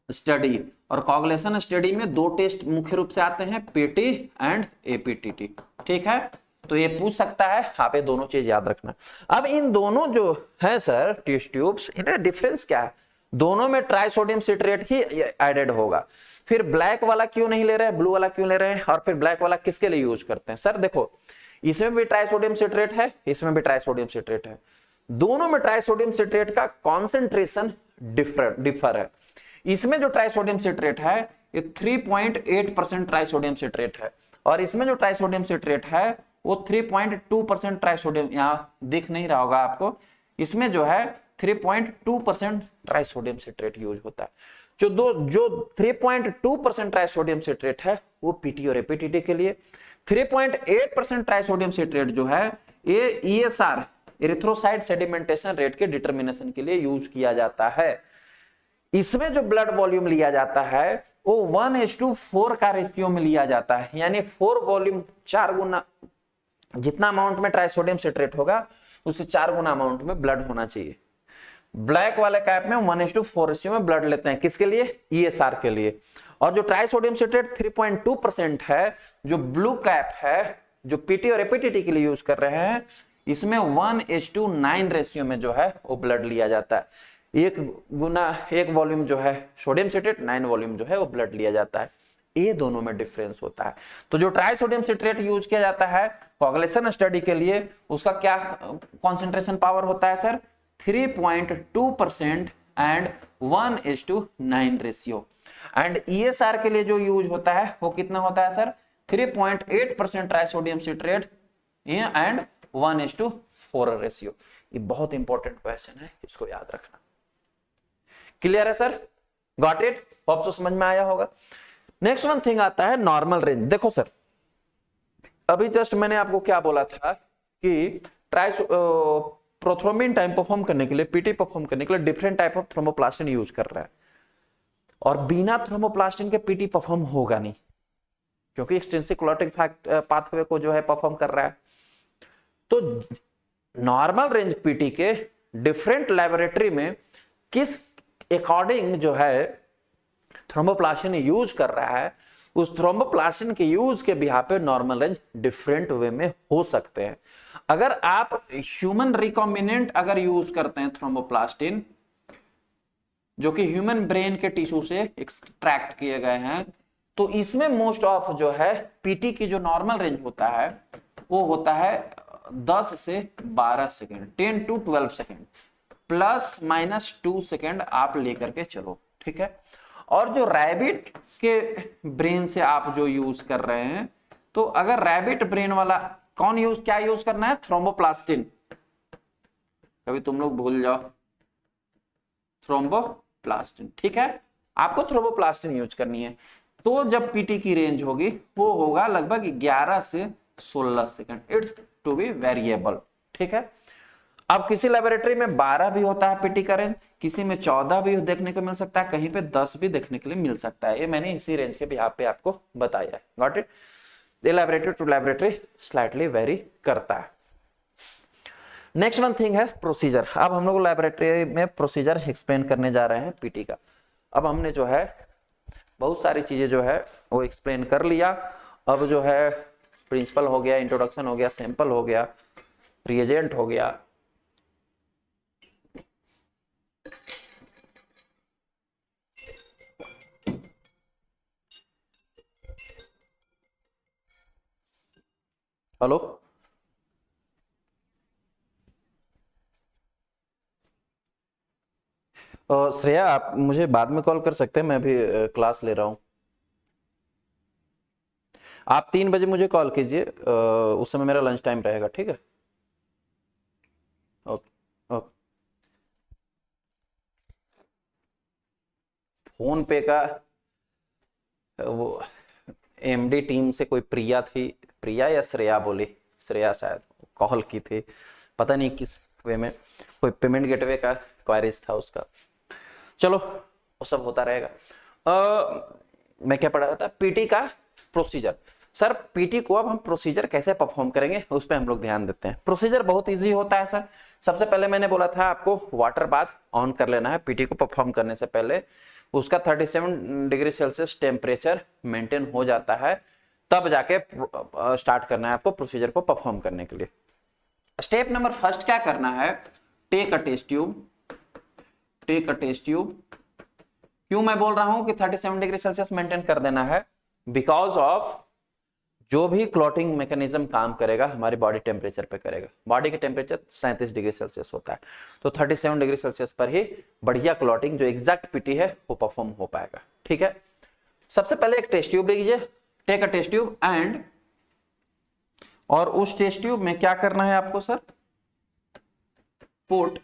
study. और कोगुलेशन स्टडी में 2 टेस्ट मुख्य रूप से आते हैं, पीटी एंड एपीटीटी। ठीक है, तो ये पूछ सकता है, आप ये दोनों चीज याद रखना। अब इन दोनों जो है सर टेस्ट ट्यूब्स, इनका डिफरेंस क्या है? दोनों में ट्राइसोडियम सिट्रेट ही एडेड होगा। फिर ब्लैक वाला क्यों नहीं ले रहे हैं, ब्लू वाला क्यों ले रहे हैं, और फिर ब्लैक वाला किसके लिए यूज करते हैं? सर देखो, इसमें भी ट्राइसोडियम सिट्रेट है, इसमें भी ट्राइसोडियम सिट्रेट है। दोनों में ट्राइसोडियम सिट्रेट का कॉन्सेंट्रेशन डिफर है। इसमें जो ट्राइसोडियम सिट्रेट है ये 3.8% ट्राइसोडियम सिट्रेट है, और इसमें जो ट्राइसोडियम सिट्रेट है वो 3.2% ट्राइसोडियम, यहां दिख नहीं रहा होगा आपको, इसमें जो है 3.2% ट्राइसोडियम सिट्रेट यूज होता है। जो 3.2% ट्राइसोडियम सिट्रेट है वो पीटी और एपीटीटी के लिए, 3.8% ट्राइसोडियम सिट्रेट जो है ये ESR, एरिथ्रोसाइट सेडिमेंटेशन रेट के डिटर्मिनेशन के लिए यूज किया जाता है। इसमें जो ब्लड वॉल्यूम लिया जाता है वो 1:4 का रेशियो में लिया जाता है, यानी 4 वॉल्यूम 4 गुना, जितना अमाउंट में ट्राइसोडियम सिट्रेट होगा उससे 4 गुना अमाउंट में ब्लड होना चाहिए। ब्लैक वाले कैप में 1:4 रेशियो में ब्लड लेते हैं, किसके लिए? ESR के लिए। और जो ट्राइसोडियम सिट्रेट 3.2% है, जो ब्लू कैप है, जो पीटी और एपीटीटी के लिए यूज कर रहे हैं, इसमें 1:9 रेशियो में जो है वो ब्लड लिया जाता है। 1 वॉल्यूम जो है सोडियम सिट्रेट, 9 वॉल्यूम जो है वो ब्लड लिया जाता है। ये दोनों में डिफरेंस होता है। तो जो ट्राइसोडियम सिट्रेट यूज किया जाता है कोगुलेशन स्टडी के लिए, उसका क्या कॉन्सेंट्रेशन पावर होता है sir? 3.2% and 1:9 ratio. And ESR के लिए जो यूज होता है वो कितना होता है sir, 3.8% trisodium citrate and 1:4 ratio. ये बहुत इंपॉर्टेंट क्वेश्चन है, इसको याद रखना। क्लियर है sir, got it, hope so समझ में आया होगा। नेक्स्ट वन थिंग आता है नॉर्मल रेंज। देखो सर, अभी जस्ट मैंने आपको क्या बोला था कि प्रोथ्रोम्बिन टाइम परफॉर्म करने के लिए, पीटी परफॉर्म करने के लिए different type of thromboplastin use कर रहा है, और बिना थ्रोम्बोप्लास्टिन के पीटी परफॉर्म होगा नहीं, क्योंकि एक्सटेंसिव क्लॉटिंग पाथवे को जो है परफॉर्म कर रहा है। तो नॉर्मल रेंज पीटी के डिफरेंट लेबोरेटरी में किस अकॉर्डिंग जो है थ्रोम्बोप्लास्टिन यूज कर रहा है, उस थ्रोम्बोप्लास्टिन के यूज के बिहार पे नॉर्मल रेंज डिफरेंट वे में हो सकते हैं। अगर आप ह्यूमन रिकॉम्बिनेंट अगर यूज करते हैं थ्रोम्बोप्लास्टिन, जो कि ह्यूमन ब्रेन के टिश्यू से एक्सट्रैक्ट किए गए हैं, तो इसमें मोस्ट ऑफ जो है पीटी की जो नॉर्मल रेंज होता है वो होता है 10 से 12 सेकेंड, 10 to 12 सेकेंड, ±2 सेकेंड आप लेकर के चलो, ठीक है। और जो रैबिट के ब्रेन से आप जो यूज कर रहे हैं, तो अगर रैबिट ब्रेन वाला क्या यूज करना है, थ्रोम्बोप्लास्टिन, कभी तुम लोग भूल जाओ, थ्रोम्बोप्लास्टिन, ठीक है, आपको थ्रोम्बोप्लास्टिन यूज करनी है। तो जब पीटी की रेंज होगी वो होगा लगभग 11 से 16 second, it's to be variable, ठीक है। अब किसी लेबोरेटरी में 12 भी होता है पीटी का रेंज, किसी में 14 भी देखने को मिल सकता है, कहीं पे 10 भी देखने के लिए मिल सकता है। ये मैंने इसी रेंज के बिहाफ पे आपको बताया है, गॉट इट। ये laboratory to laboratory slightly vary करता है। नेक्स्ट वन थिंग है प्रोसीजर। अब हम लोग लेबोरेटरी में प्रोसीजर एक्सप्लेन करने जा रहे हैं पीटी का। अब हमने जो है बहुत सारी चीजें जो है वो एक्सप्लेन कर लिया। अब जो है प्रिंसिपल हो गया, इंट्रोडक्शन हो गया, सैंपल हो गया, रिएजेंट हो गया, हेलो श्रेया, आप मुझे बाद में कॉल कर सकते हैं, मैं भी क्लास ले रहा हूं। आप 3 बजे मुझे कॉल कीजिए, उस समय मेरा लंच टाइम रहेगा, ठीक है। Okay okay. फोन पे का वो एमडी टीम से कोई प्रिया थी, प्रिया या श्रेया बोली, श्रेया शायद कॉल की थी, पता नहीं किस वे में, कोई पेमेंट गेटवे का क्वारीज था उसका। चलो वो सब होता रहेगा। मैं क्या पढ़ा रहा था, पीटी का प्रोसीजर। सर पीटी को अब हम प्रोसीजर कैसे परफॉर्म करेंगे उस पर हम लोग ध्यान देते हैं। प्रोसीजर बहुत इजी होता है सर। सबसे पहले मैंने बोला था आपको वाटर बाथ ऑन कर लेना है पीटी को परफॉर्म करने से पहले, उसका 37 डिग्री सेल्सियस टेम्परेचर मेंटेन हो जाता है, तब जाके स्टार्ट करना है आपको प्रोसीजर को परफॉर्म करने के लिए। स्टेप नंबर फर्स्ट क्या करना है, take a test tube, take a test tube. क्यों मैं बोल रहा हूं कि 37 डिग्री सेल्सियस मेंटेन कर देना है, बिकॉज ऑफ जो भी क्लॉटिंग मैकेनिज्म काम करेगा हमारी बॉडी टेम्परेचर पे करेगा। बॉडी के टेम्परेचर 37 डिग्री सेल्सियस होता है, तो 37 डिग्री सेल्सियस पर ही बढ़िया क्लॉटिंग जो एग्जैक्ट पीटी है वो परफॉर्म हो पाएगा, ठीक है। सबसे पहले एक टेस्ट ट्यूब लीजिए, take a test tube and, और उस टेस्ट ट्यूब में क्या करना है आपको sir, put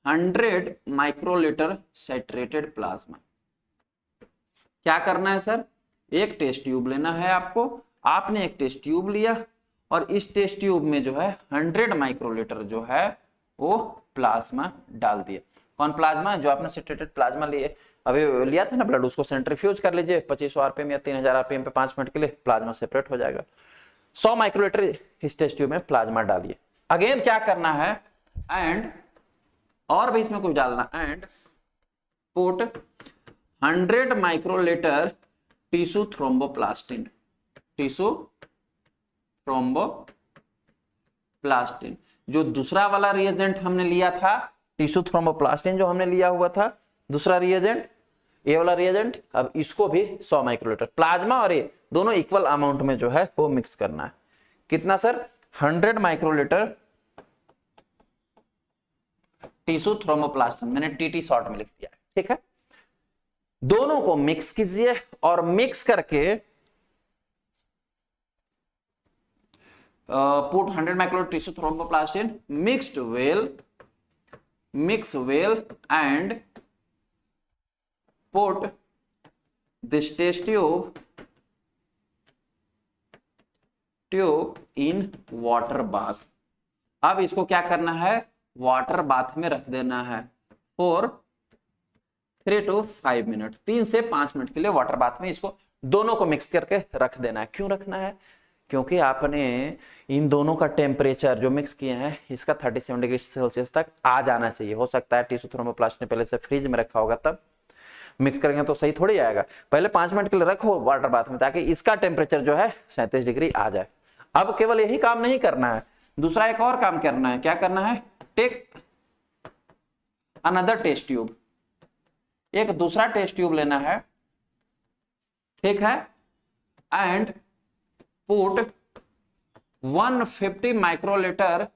100 microlitre saturated plasma. क्या करना है सर, एक टेस्ट ट्यूब लेना है आपको, आपने एक टेस्ट ट्यूब लिया और इस टेस्ट ट्यूब में जो है 100 माइक्रोलीटर जो है वो प्लाज्मा डाल दिया। कौन प्लाज्मा, जो आपने सैचुरेटेड प्लाज्मा लिए अभी लिया था ना ब्लड, उसको सेंट्रीफ्यूज कर लीजिए 2500 आरपीएम या 3000 आरपीएम पे 5 मिनट के लिए, प्लाज्मा सेपरेट हो जाएगा। 100 माइक्रोलीटर इस टेस्ट ट्यूब में प्लाज्मा डालिए। अगेन क्या करना है, एंड, और भी इसमें कुछ डालना, and put 100 microlitre tissue thromboplastin, tissue thromboplastin. जो दूसरा वाला रिएजेंट हमने लिया था, टिश्यू थ्रोम्बोप्लास्टिन जो हमने लिया हुआ था दूसरा रिएजेंट, ये वाला रिएजेंट, अब इसको भी 100 माइक्रोलीटर प्लाज्मा और ये दोनों इक्वल अमाउंट में जो है वो मिक्स करना है। कितना सर, 100 माइक्रोलीटर टिश्यू थ्रोम्बोप्लास्टिन, मैंने टीटी शॉर्ट में लिख दिया, ठीक है। दोनों को मिक्स कीजिए और मिक्स करके put 100 microliter tissue thromboplastin mix well and put this test tube in water bath। अब इसको क्या करना है, वाटर बाथ में रख देना है फॉर 3 to 5 मिनट, 3 से 5 मिनट के लिए वाटर बाथ में इसको दोनों को मिक्स करके रख देना है। क्यों रखना है, क्योंकि आपने इन दोनों का टेम्परेचर जो मिक्स किए हैं इसका 37 डिग्री सेल्सियस तक आ जाना चाहिए। हो सकता है टिश्यू थर्मोप्लास्ट पहले से फ्रिज में रखा होगा, तब मिक्स करेंगे तो सही थोड़ी आएगा। पहले 5 मिनट के लिए रखो वाटर बाथ में ताकि इसका टेम्परेचर जो है 37 डिग्री आ जाए। अब केवल यही काम नहीं करना है, दूसरा एक और काम करना है। क्या करना है, टेक अनदर टेस्ट ट्यूब, एक दूसरा टेस्ट ट्यूब लेना है, ठीक है, एंड पुट 150 माइक्रोलीटर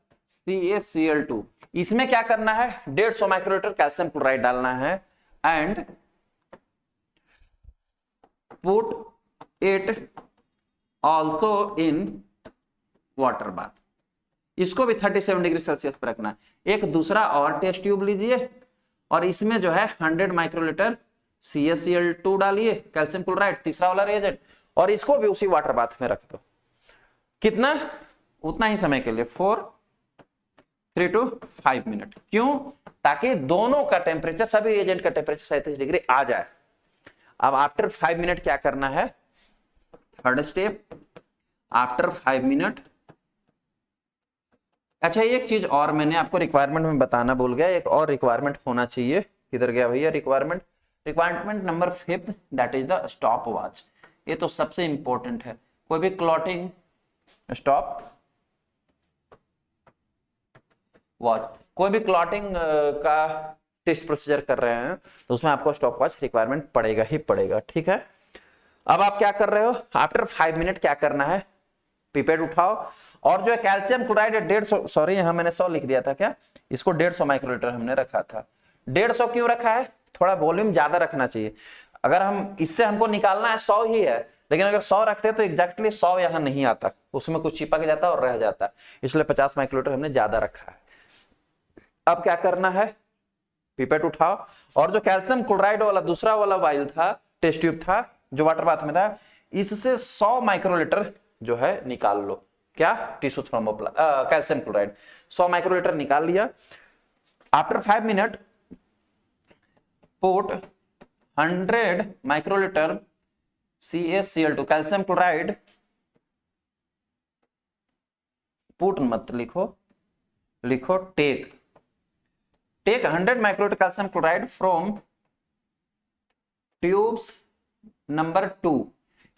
CaCl2। इसमें क्या करना है, 150 माइक्रोलीटर कैल्शियम क्लोराइड डालना है and put it also in water bath. इसको भी 37 डिग्री सेल्सियस पर रखना है। एक दूसरा और टेस्ट ट्यूब लीजिए और इसमें जो है 100 माइक्रोलीटर CaCl2 डालिए, कैल्शियम क्लोराइड तीसरा वाला रिएजेंट, और इसको भी उसी वाटर बाथ में रख दो। कितना, उतना ही समय के लिए, 3 to 5 मिनट। क्यों, ताकि दोनों का टेम्परेचर, सभी रिएजेंट का टेम्परेचर 37 डिग्री आ जाए। अब आफ्टर 5 मिनट क्या करना है, थर्ड स्टेप, आफ्टर 5 मिनट। अच्छा, एक चीज और मैंने आपको रिक्वायरमेंट में बताना भूल गया, एक और रिक्वायरमेंट होना चाहिए। किधर गया भैया requirement number 5, that is the stop watch. ये तो सबसे इंपॉर्टेंट है। कोई भी क्लॉटिंग स्टॉप वॉच, कोई भी क्लॉटिंग का टेस्ट प्रोसीजर कर रहे हैं तो उसमें आपको स्टॉप वॉच रिक्वायरमेंट पड़ेगा ही पड़ेगा, ठीक है। अब आप क्या कर रहे हो, आफ्टर 5 मिनट क्या करना है, पिपेट उठाओ और जो है कैल्शियम क्लोराइड 150, सॉरी यहां मैंने 100 लिख दिया था क्या, इसको 150 माइक्रोलीटर हमने रखा था। 150 क्यों रखा है, थोड़ा वॉल्यूम ज्यादा रखना चाहिए। अगर हम इससे हमको निकालना है 100 ही है, लेकिन अगर 100 रखते हैं तो एग्जैक्टली 100 यहां नहीं आता, उसमें कुछ चिपक जाता है और रह जाता है, इसलिए 50 माइक्रोलीटर हमने ज्यादा रखा है। अब क्या करना है, पिपेट उठाओ और जो कैल्शियम क्लोराइड वाला दूसरा वाला वाइल था, टेस्ट ट्यूब था जो वाटर बाथ में था, इससे 100 माइक्रोलीटर जो है निकाल लो। क्या, टिश्यू कैल्शियम क्लोराइड 100 माइक्रोलीटर निकाल लिया। After 5 minute put 100 microlitre CaCl2 calcium chloride, put मत लिखो, take 100 microlitre calcium chloride from tubes number 2।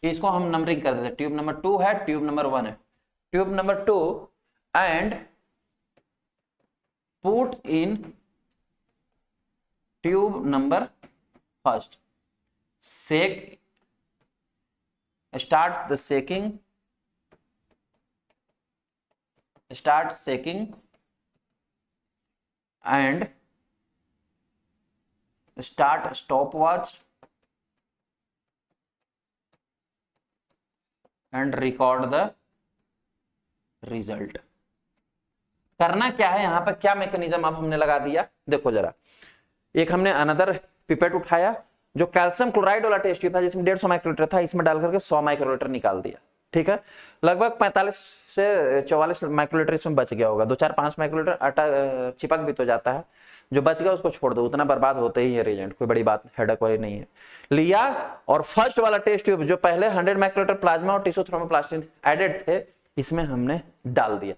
इसको हम नंबरिंग कर देते हैं, ट्यूब नंबर 2 है, ट्यूब नंबर 1 है, tube number 2 and put in tube number 1। Sec, start shaking and start stopwatch and record the result। करना क्या है, यहां पर क्या मैकेनिज्म अब हमने लगा दिया, देखो जरा। एक हमने अनदर पिपेट उठाया, जो कैल्शियम क्लोराइड वाला टेस्ट ट्यूब था जिसमें 150 माइक्रोलीटर था, इसमें डाल करके 100 माइक्रोलीटर निकाल दिया, ठीक है। लगभग 45 से 44 माइक्रोलीटर इसमें बच गया होगा। 2-4-5 माइक्रोलीटर आटा चिपक भी तो जाता है, जो बच गया उसको छोड़ दो, उतना बर्बाद होते ही है रिएजेंट, कोई बड़ी बात हेडेक वाली नहीं है। लिया और फर्स्ट वाला टेस्ट ट्यूब जो पहले 100 माइक्रोलीटर प्लाज्मा और टिश्यू थर्मोप्लास्टिन एडेड थे, इसमें हमने डाल दिया।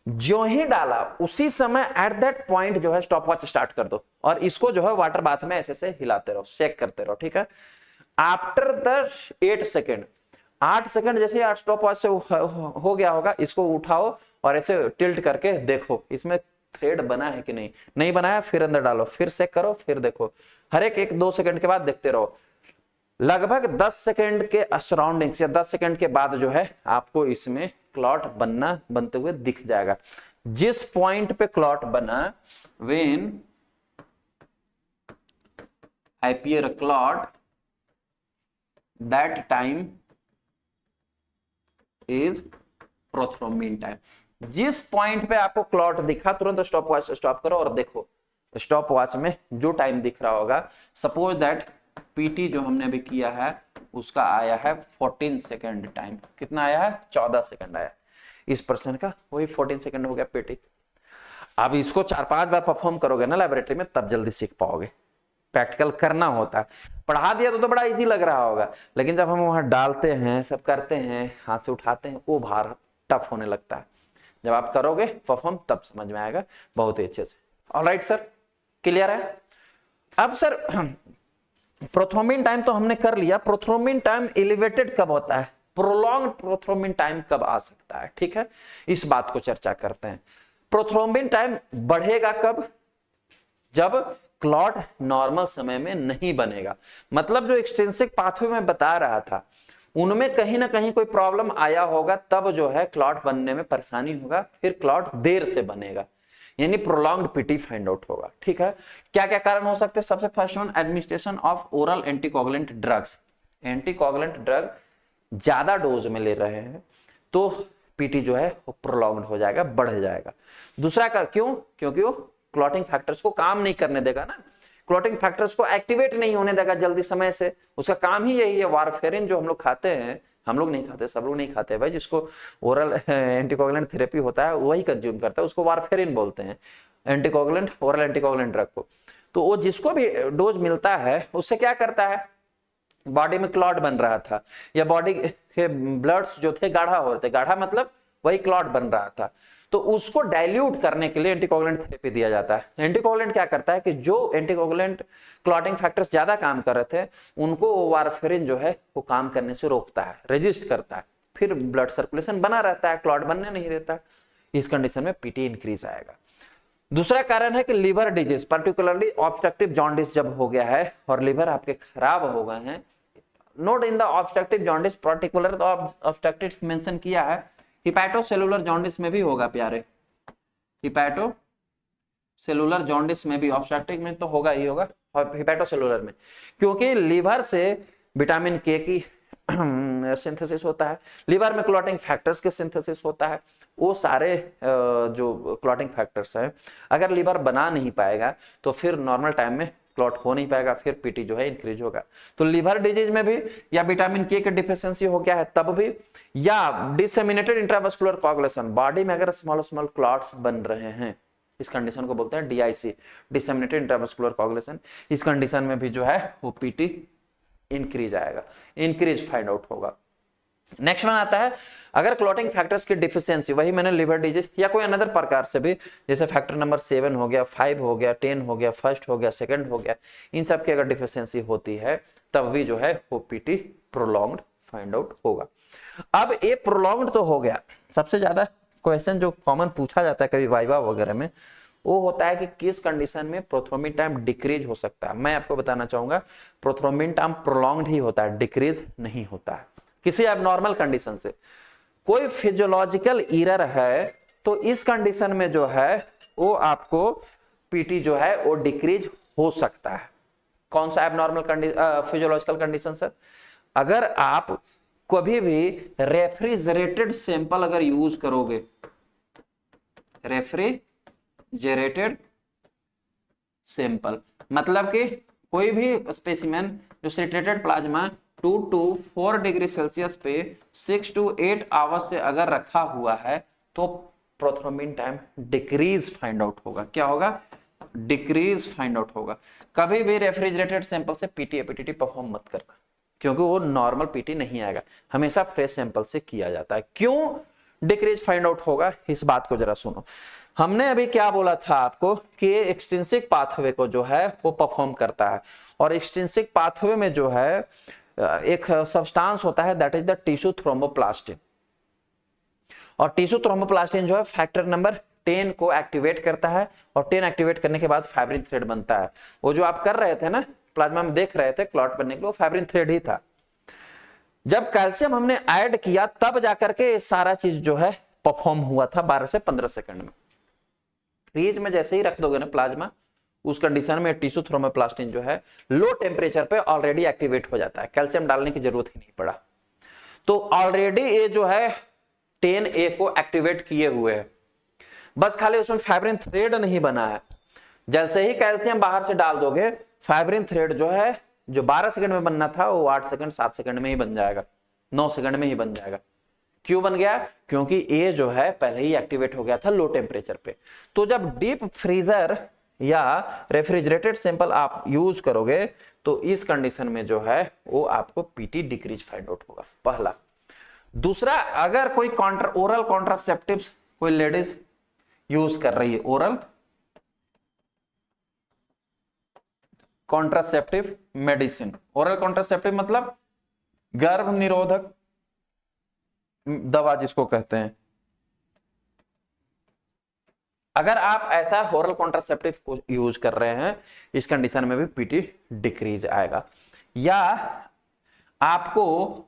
जो ही डाला उसी समय एट दैट पॉइंट जो है स्टॉप वॉच स्टार्ट कर दो और इसको जो है वाटर बाथ में ऐसे से हिलाते रहो, शेक करते रहो, ठीक है। आफ्टर द 8 सेकेंड, 8 सेकेंड जैसे स्टॉप वॉच से हो गया होगा, इसको उठाओ और ऐसे टिल्ट करके देखो इसमें थ्रेड बना है कि नहीं, नहीं बना है फिर अंदर डालो, फिर चेक करो, फिर देखो, हर एक 1-2 सेकंड के बाद देखते रहो। लगभग 10 सेकंड के सराउंडिंग्स या 10 सेकंड के बाद जो है आपको इसमें क्लॉट बनते हुए दिख जाएगा। जिस पॉइंट पे क्लॉट बना, when appear a clot that time is prothrombin time. जिस पॉइंट पे आपको क्लॉट दिखा तुरंत स्टॉप वॉच स्टॉप करो और देखो स्टॉप वॉच में जो टाइम दिख रहा होगा, सपोज दैट पीटी जो हमने अभी किया है उसका आया है 14 सेकंड टाइम। कितना आया है? 14 सेकंड आया। इस पर्सन का वही 14 सेकंड हो गया पीटी। अब इसको 4-5 बार परफॉर्म करोगे ना लैबोरेटरी में, तब जल्दी सीख पाओगे। प्रैक्टिकल करना होता है। पढ़ा दिया तो बड़ा इजी लग रहा होगा, लेकिन जब हम वहां डालते हैं, सब करते हैं, हाथ से उठाते हैं, वो भार टफ होने लगता है। जब आप करोगे परफॉर्म तब समझ में आएगा बहुत ही अच्छे से। ऑलराइट सर, क्लियर है? अब सर प्रोथ्रोम्बिन टाइम तो हमने कर लिया। प्रोथ्रोम्बिन टाइम एलिवेटेड कब होता है, प्रोलॉन्ग्ड प्रोथ्रोम्बिन टाइम कब आ सकता है? ठीक है, इस बात को चर्चा करते हैं। प्रोथ्रोम्बिन टाइम बढ़ेगा कब? जब क्लॉट नॉर्मल समय में नहीं बनेगा। मतलब जो एक्सट्रिंसिक पाथवे में बता रहा था उनमें कहीं ना कहीं कोई प्रॉब्लम आया होगा, तब जो है क्लॉट बनने में परेशानी होगा, फिर क्लॉट देर से बनेगा, यानी प्रोलॉन्ग्ड पीटी फाइंड आउट होगा। ठीक है, क्या क्या कारण हो सकते हैं? सबसे first one, administration of oral anticoagulant drugs. Anticoagulant drug ज्यादा डोज में ले रहे हैं तो पीटी जो है वो प्रोलॉन्ग्ड हो जाएगा, बढ़ जाएगा। दूसरा का क्यों? क्योंकि वो क्लॉटिंग फैक्टर्स को काम नहीं करने देगा ना, क्लॉटिंग फैक्टर्स को एक्टिवेट नहीं होने देगा जल्दी समय से। उसका काम ही यही है। वारफेरिन जो हम लोग खाते हैं, हम लोग नहीं खाते, सब लोग नहीं खाते भाई, जिसको ओरल एंटीकोगुलेंट थेरेपी होता है वही कंज्यूम करता है, उसको वारफेरिन बोलते हैं, एंटीकोगुलेंट, ओरल एंटीकोगुलेंट ड्रग को। तो वो जिसको भी डोज मिलता है उससे क्या करता है, बॉडी में क्लॉट बन रहा था या बॉडी के ब्लड्स जो थे गाढ़ा हो रहे थे, गाढ़ा मतलब वही क्लॉट बन रहा था, तो उसको डाइल्यूट करने के लिए एंटीकोगुलेंट थेरेपी दिया जाता है। एंटीकोगुलेंट क्या करता है कि जो एंटीकोगुलेंट क्लॉटिंग फैक्टर्स ज्यादा काम कर रहे थे उनको वारफेरिन जो है वो काम करने से रोकता है, रेजिस्ट करता है, फिर ब्लड सर्कुलेशन बना रहता है, क्लॉट बनने नहीं देता। इस कंडीशन में पीटी इंक्रीज आएगा। दूसरा कारण है कि liver disease, particularly obstructive jaundice जब हो गया है और लीवर आपके खराब हो गए हैं, note in the obstructive jaundice, particular obstructive mention किया है, हिपैटोसेलुलर जॉन्डिस में भी होगा प्यारे, हिपैटोसेलुलर जॉन्डिस में भी, ऑब्स्ट्रक्टिव में तो होगा ही होगा, हिपैटोसेलुलर में, क्योंकि लीवर से विटामिन के की सिंथेसिस होता है, लीवर में क्लॉटिंग फैक्टर्स के सिंथेसिस होता है। वो सारे जो क्लॉटिंग फैक्टर्स हैं अगर लीवर बना नहीं पाएगा तो फिर नॉर्मल टाइम में क्लॉट हो नहीं पाएगा, फिर पीटी जो है इंक्रीज होगा। तो लीवर डिजीज में भी, या विटामिन के की डिफिशियंसी हो गया है तब भी, या डिसेमिनेटेड इंट्रावास्कुलर कोआगुलेशन, बॉडी में अगर स्मॉल स्मॉल क्लॉट्स बन रहे हैं, इस कंडीशन को बोलते हैं डीआईसी, डिसेमिनेटेड इंट्रावास्कुलर कोआगुलेशन। इस कंडीशन में भी जो है वो पीटी इंक्रीज आएगा, इंक्रीज फाइंड आउट होगा। नेक्स्ट वन आता है, अगर क्लॉटिंग फैक्टर्स की डिफिशियंसी, वही मैंने लिवर डिजीज या कोई अनदर प्रकार से भी, जैसे फैक्टर नंबर 7 हो गया, 5 हो गया, 10 हो गया, फर्स्ट हो गया, सेकंड हो गया, इन सब की अगर डिफिशियंसी होती है तब भी जो है वो पीटी प्रोलॉन्ग्ड फाइंड आउट होगा। अब ये प्रोलॉन्ग्ड तो हो गया। सबसे ज्यादा क्वेश्चन जो कॉमन पूछा जाता है कभी वाइवा वगैरह में, वो होता है कि किस कंडीशन में प्रोथ्रोम्बिन टाइम डिक्रीज हो सकता है। मैं आपको बताना चाहूंगा प्रोथ्रोम्बिन टाइम प्रोलॉन्ग्ड ही होता है, डिक्रीज नहीं होता है। किसी एबनॉर्मल कंडीशन से कोई फिजियोलॉजिकल एरर है तो इस कंडीशन में जो है वो आपको पीटी जो है वो डिक्रीज हो सकता है। कौन सा एबनॉर्मल फिजियोलॉजिकल कंडीशन सर? अगर आप कभी भी रेफ्रिजरेटेड सैंपल अगर यूज करोगे, रेफ्रिजरेटेड सैंपल मतलब कि कोई भी स्पेसिमेन जो saturated plasma 2 to 4 degree Celsius पे 6 to 8 आवर्स से अगर रखा हुआ है तो prothrombin time decrease find out होगा। क्या होगा? डिक्रीज फाइंड आउट होगा। कभी भी रेफ्रिजरेटेड सैंपल से पीटी एपीटीटी परफॉर्म मत करना, क्योंकि वो नॉर्मल पीटी नहीं आएगा, हमेशा फ्रेश सैंपल से किया जाता है। क्यों डिक्रीज फाइंड आउट होगा, इस बात को जरा सुनो। हमने अभी क्या बोला था आपको कि एक्सट्रिंसिक पाथवे को जो है वो परफॉर्म करता है, और एक्सट्रिंसिक पाथवे में जो है एक सब्सटेंस होता है that is the tissue thromboplastin, और टिश्यू थ्रोम्बोप्लास्टिन जो है फैक्टर नंबर 10 को एक्टिवेट करता है, और 10 एक्टिवेट करने के बाद फाइब्रिन थ्रेड बनता है। वो जो आप कर रहे थे ना प्लाज्मा में देख रहे थे क्लॉट बनने के लिए, वो फाइब्रिन थ्रेड ही था। जब कैल्शियम हमने ऐड किया तब जाकर के सारा चीज जो है परफॉर्म हुआ था 12 से 15 सेकंड में। फ्रीज में जैसे ही रख दोगे ना प्लाज्मा, उस कंडीशन में टिश्यू थ्रोम्बोप्लास्टिन जो है लो टेम्परेचर पे ऑलरेडी एक्टिवेट हो जाता है, कैल्शियम डालने की जरूरत ही नहीं पड़ा। तो ऑलरेडी ये जो है 10A को एक्टिवेट किए हुए है, बस खाली उसमें फाइब्रिन थ्रेड नहीं बना है। जैसे ही कैल्शियम बाहर से डाल दोगे, फाइब्रिन थ्रेड जो है जो 12 सेकंड में बनना था वो 8 सेकंड 7 सेकंड में ही बन जाएगा, 9 सेकंड में ही बन जाएगा। क्यों बन गया? क्योंकि ये जो है पहले ही एक्टिवेट हो गया था लो टेम्परेचर पे। तो जब डीप फ्रीजर या रेफ्रिजरेटेड सैंपल आप यूज करोगे तो इस कंडीशन में जो है वो आपको पीटी डिक्रीज फाइंड आउट होगा, पहला। दूसरा, अगर कोई ओरल कॉन्ट्रासेप्टिव कोई लेडीज यूज कर रही है, oral contraceptive medicine, oral contraceptive मतलब गर्भ निरोधक दवा जिसको कहते हैं, अगर आप ऐसा ओरल कॉन्ट्रासेप्टिव को यूज कर रहे हैं, इस कंडीशन में भी पीटी डिक्रीज आएगा। या आपको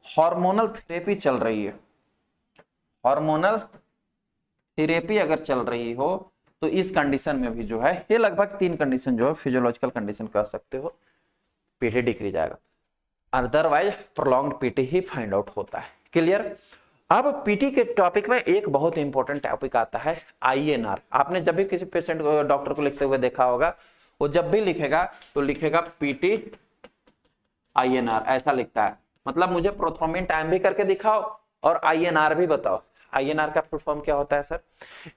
हार्मोनल थेरेपी चल रही है, हार्मोनल थेरेपी अगर चल रही हो तो इस कंडीशन में भी जो है, ये लगभग 3 कंडीशन जो है फिजियोलॉजिकल कंडीशन कह सकते हो, पीटी डिक्रीज आएगा। अदरवाइज प्रोलॉन्ग्ड पीटी ही फाइंड आउट होता है। क्लियर? अब पीटी के टॉपिक में एक बहुत इंपॉर्टेंट टॉपिक आता है आईएनआर। आपने जब भी किसी पेशेंट को, डॉक्टर को लिखते हुए देखा होगा, वो जब भी लिखेगा तो लिखेगा पीटी आईएनआर, ऐसा लिखता है। मतलब मुझे प्रोथ्रोम्बिन टाइम भी करके दिखाओ और आईएनआर भी बताओ। आईएनआर का फुल फॉर्म क्या होता है सर?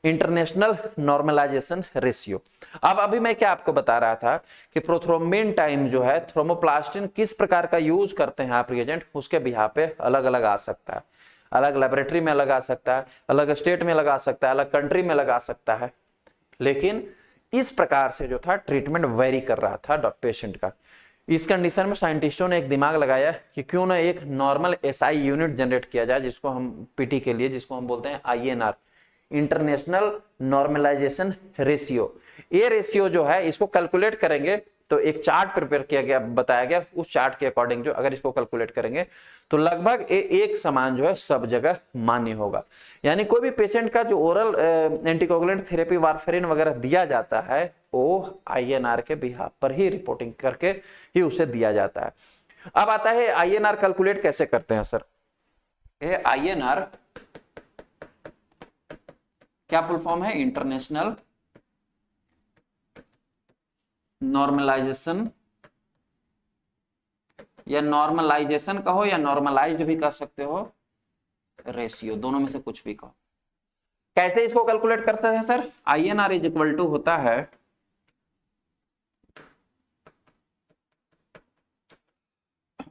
International normalisation ratio. अब अभी मैं क्या आपको बता रहा था कि प्रोथ्रोम्बिन टाइम जो है, थ्रोम्बोप्लास्टिन किस प्रकार का यूज करते हैं आप रिएजेंट, उसके बिहार पे अलग अलग आ सकता है। अलग लेबोरेटरी में लगा सकता है, अलग स्टेट में लगा सकता है, अलग कंट्री में लगा सकता है। लेकिन इस प्रकार से जो था ट्रीटमेंट वेरी कर रहा था पेशेंट का। इस कंडीशन में साइंटिस्टों ने एक दिमाग लगाया कि क्यों ना एक नॉर्मल एसआई यूनिट जनरेट किया जाए, जिसको हम पीटी के लिए, जिसको हम बोलते हैं आईएनआर, इंटरनेशनल नॉर्मलाइजेशन रेशियो। ये रेशियो जो है इसको कैलकुलेट करेंगे तो एक चार्ट प्रिपेयर किया गया, बताया गया। उस चार्ट के अकॉर्डिंग जो अगर इसको कैलकुलेट करेंगे तो लगभग एक समान जो है सब जगह मान्य होगा। यानी कोई भी पेशेंट का जो ओरल एंटीकोगुलेंट थेरेपी वारफेरिन वगैरह दिया जाता है वो आईएनआर के बिहाफ पर ही रिपोर्टिंग करके ही उसे दिया जाता है। अब आता है आईएनआर कैलकुलेट कैसे करते हैं सर? ये आईएनआर क्या फुल फॉर्म है? इंटरनेशनल नॉर्मलाइजेशन, या नॉर्मलाइजेशन कहो या नॉर्मलाइज्ड भी कह सकते हो, रेशियो, दोनों में से कुछ भी कहो। कैसे इसको कैलकुलेट करते हैं sir? INR is equal to होता है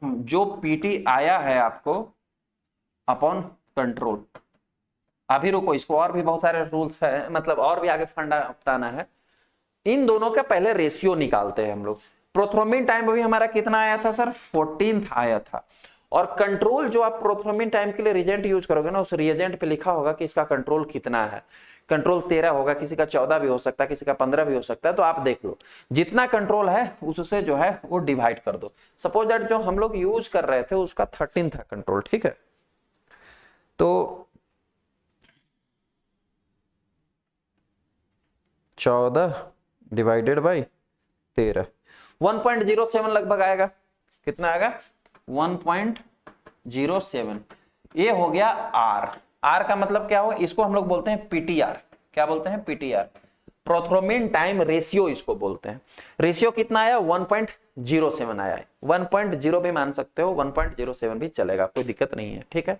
जो पीटी आया है आपको अपॉन कंट्रोल। अभी रुको, इसको और भी बहुत सारे रूल्स है, मतलब और भी आगे फंडा अपनाना है। इन दोनों का पहले रेशियो निकालते हैं हम लोग। प्रोथ्रोम्बिन टाइम भी हमारा कितना आया था सर? 14 आया था। और कंट्रोल जो आप प्रोथ्रोम्बिन टाइम के लिए रिएजेंट यूज करोगे ना, उस रिएजेंट पे लिखा होगा कि इसका कंट्रोल कितना है। कंट्रोल 13 होगा, किसी का 14 भी हो सकता है, किसी का 15 भी हो सकता है। तो आप देख लो जितना कंट्रोल है उससे जो है वो डिवाइड कर दो। सपोज दैट जो हम लोग यूज कर रहे थे उसका 13 था कंट्रोल, ठीक है? तो 14 डिवाइडेड बाई 13, 1.07 लगभग आएगा। कितना आएगा? 1.07। ये हो गया आर। आर का मतलब क्या हो? इसको हम लोग बोलते हैं पीटीआर। क्या बोलते हैं? पीटीआर, प्रोथ्रोम्बिन टाइम रेशियो इसको बोलते हैं। रेशियो कितना आया? 1.07 आया है। 1.0 भी मान सकते हो, 1.07 भी चलेगा, कोई दिक्कत नहीं है, ठीक है?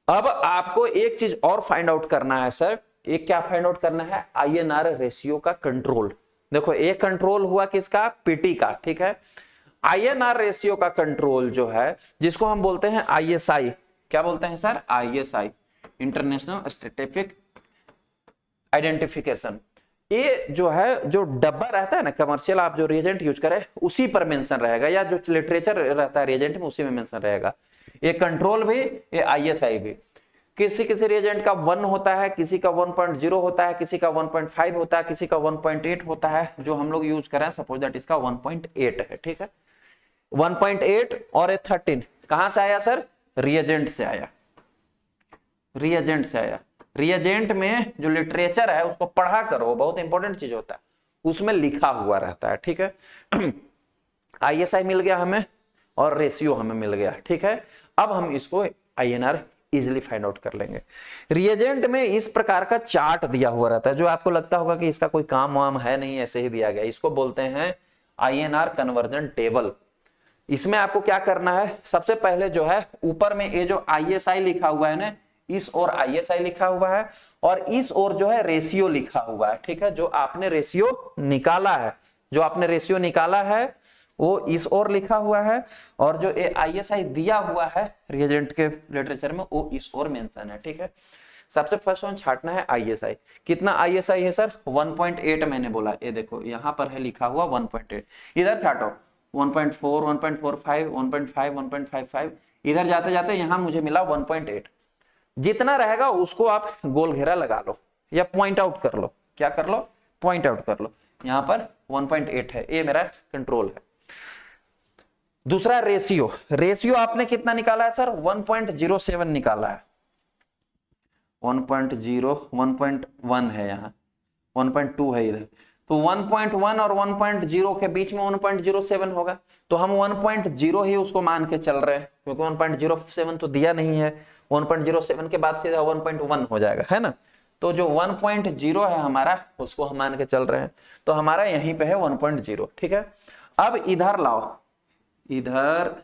अब आपको एक चीज और फाइंड आउट करना है सर। एक क्या फाइंड आउट करना है? आईएनआर रेशियो का कंट्रोल। देखो एक कंट्रोल हुआ किसका? पीटी का, ठीक है? आईएनआर रेशियो का कंट्रोल जो है, जिसको हम बोलते हैं आईएसआई। क्या बोलते हैं sir? ISI, international statistic identification. ये जो है, जो डब्बा रहता है ना कमर्शियल, आप जो रिएजेंट यूज करें उसी पर मेंशन रहेगा, या जो लिटरेचर रहता है रिएजेंट में उसी में मेंशन रहेगा। ये कंट्रोल भी, ये आईएसआई भी। किसी किसी रिएजेंट का 1 होता है, किसी का 1.0 होता है, किसी का 1.5 होता है, किसी का 1.8 होता है। जो हम लोग यूज कर रहे हैं सपोज दैट इसका 1.8 है, ठीक है? 1.8 और 13 कहां से आया सर? रिएजेंट से आया, रिएजेंट से आया। रिएजेंट में जो लिटरेचर है उसको पढ़ा करो, बहुत इंपॉर्टेंट चीज होता है। उसमें लिखा हुआ रहता है, ठीक है। ISI मिल गया हमें और रेशियो हमें मिल गया, ठीक है। अब हम इसको INR इजिली फाइंड आउट कर लेंगे। रिएजेंट में इस प्रकार का चार्ट दिया हुआ रहता है, जो आपको लगता होगा कि इसका कोई काम वाम है नहीं, ऐसे ही दिया गया। इसको बोलते हैं INR कन्वर्जन टेबल। इसमें आपको क्या करना है, सबसे पहले जो है ऊपर में ये जो ISI लिखा हुआ है ना, इस ओर ISI लिखा हुआ है और इस ओर जो है रेशियो लिखा हुआ है, ठीक है। जो आपने रेशियो निकाला है, वो इस ओर लिखा हुआ है और जो ISI दिया हुआ है रिएजेंट के लिटरेचर में वो इस ओर मेंशन है, ठीक है। सबसे फर्स्ट वन छाटना है ISI। कितना ISI है सर? 1.8 मैंने बोला, ये देखो यहां पर है लिखा हुआ 1.8। इधर छाटो 1.4, 1.45, 1.5, 1.55, इधर जाते जाते यहां मुझे मिला 1.8। जितना रहेगा उसको आप गोल घेरा लगा लो या पॉइंट आउट कर लो। क्या कर लो? पॉइंट आउट कर लो। यहां पर 1.8 है, ये मेरा कंट्रोल है। दूसरा रेशियो आपने कितना निकाला है सर? 1.07 निकाला है। 1.1 है, यहाँ 1.2 है इधर, तो 1.1 और 1.0 के बीच में 1.07 होगा, तो हम 1.0 ही उसको मान के चल रहे हैं, क्योंकि 1.07 तो दिया नहीं है। 1.07 के बाद सीधा 1.1 हो जाएगा, है ना। तो जो 1.0 है हमारा, उसको हम मान के चल रहे हैं, तो हमारा यहीं पे है 1.0, ठीक है। अब इधर लाओ, इधर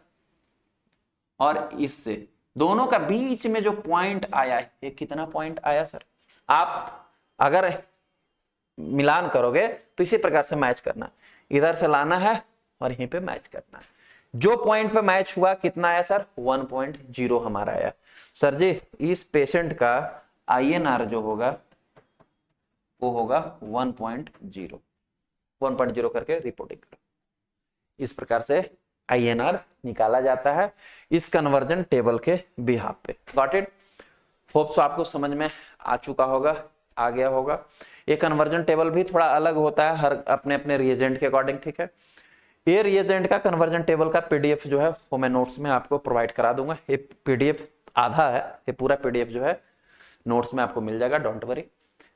और इससे दोनों का बीच में जो पॉइंट आया है, ये कितना पॉइंट आया सर? आप अगर मिलान करोगे तो इसी प्रकार से मैच करना, इधर से लाना है और यहीं पे मैच करना है। जो पॉइंट पे मैच हुआ कितना आया सर? 1.0 हमारा आया। सर जी इस पेशेंट का INR जो होगा वो होगा 1.0 करके रिपोर्टिंग करो। इस प्रकार से INR निकाला जाता है इस कन्वर्जन टेबल के बिहाफ पे। Got it? होप सो आपको समझ में आ चुका होगा, आ गया होगा। ये कन्वर्जन टेबल भी थोड़ा अलग होता है हर अपने अपने रिएजेंट के अकॉर्डिंग, ठीक है। ये रिएजेंट का कन्वर्जन टेबल का PDF जो है वो मैं नोट्स में आपको प्रोवाइड करा दूंगा। ये PDF आधा है, ये पूरा PDF जो है नोट्स में आपको मिल जाएगा, डोंट वरी।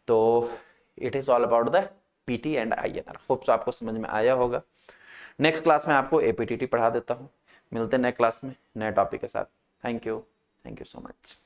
तो it is all about the PT and INR। Hope so आपको समझ में आया होगा। नेक्स्ट क्लास में आपको APTT पढ़ा देता हूँ। मिलते हैं नेक्स्ट क्लास में नए टॉपिक के साथ। Thank you so much.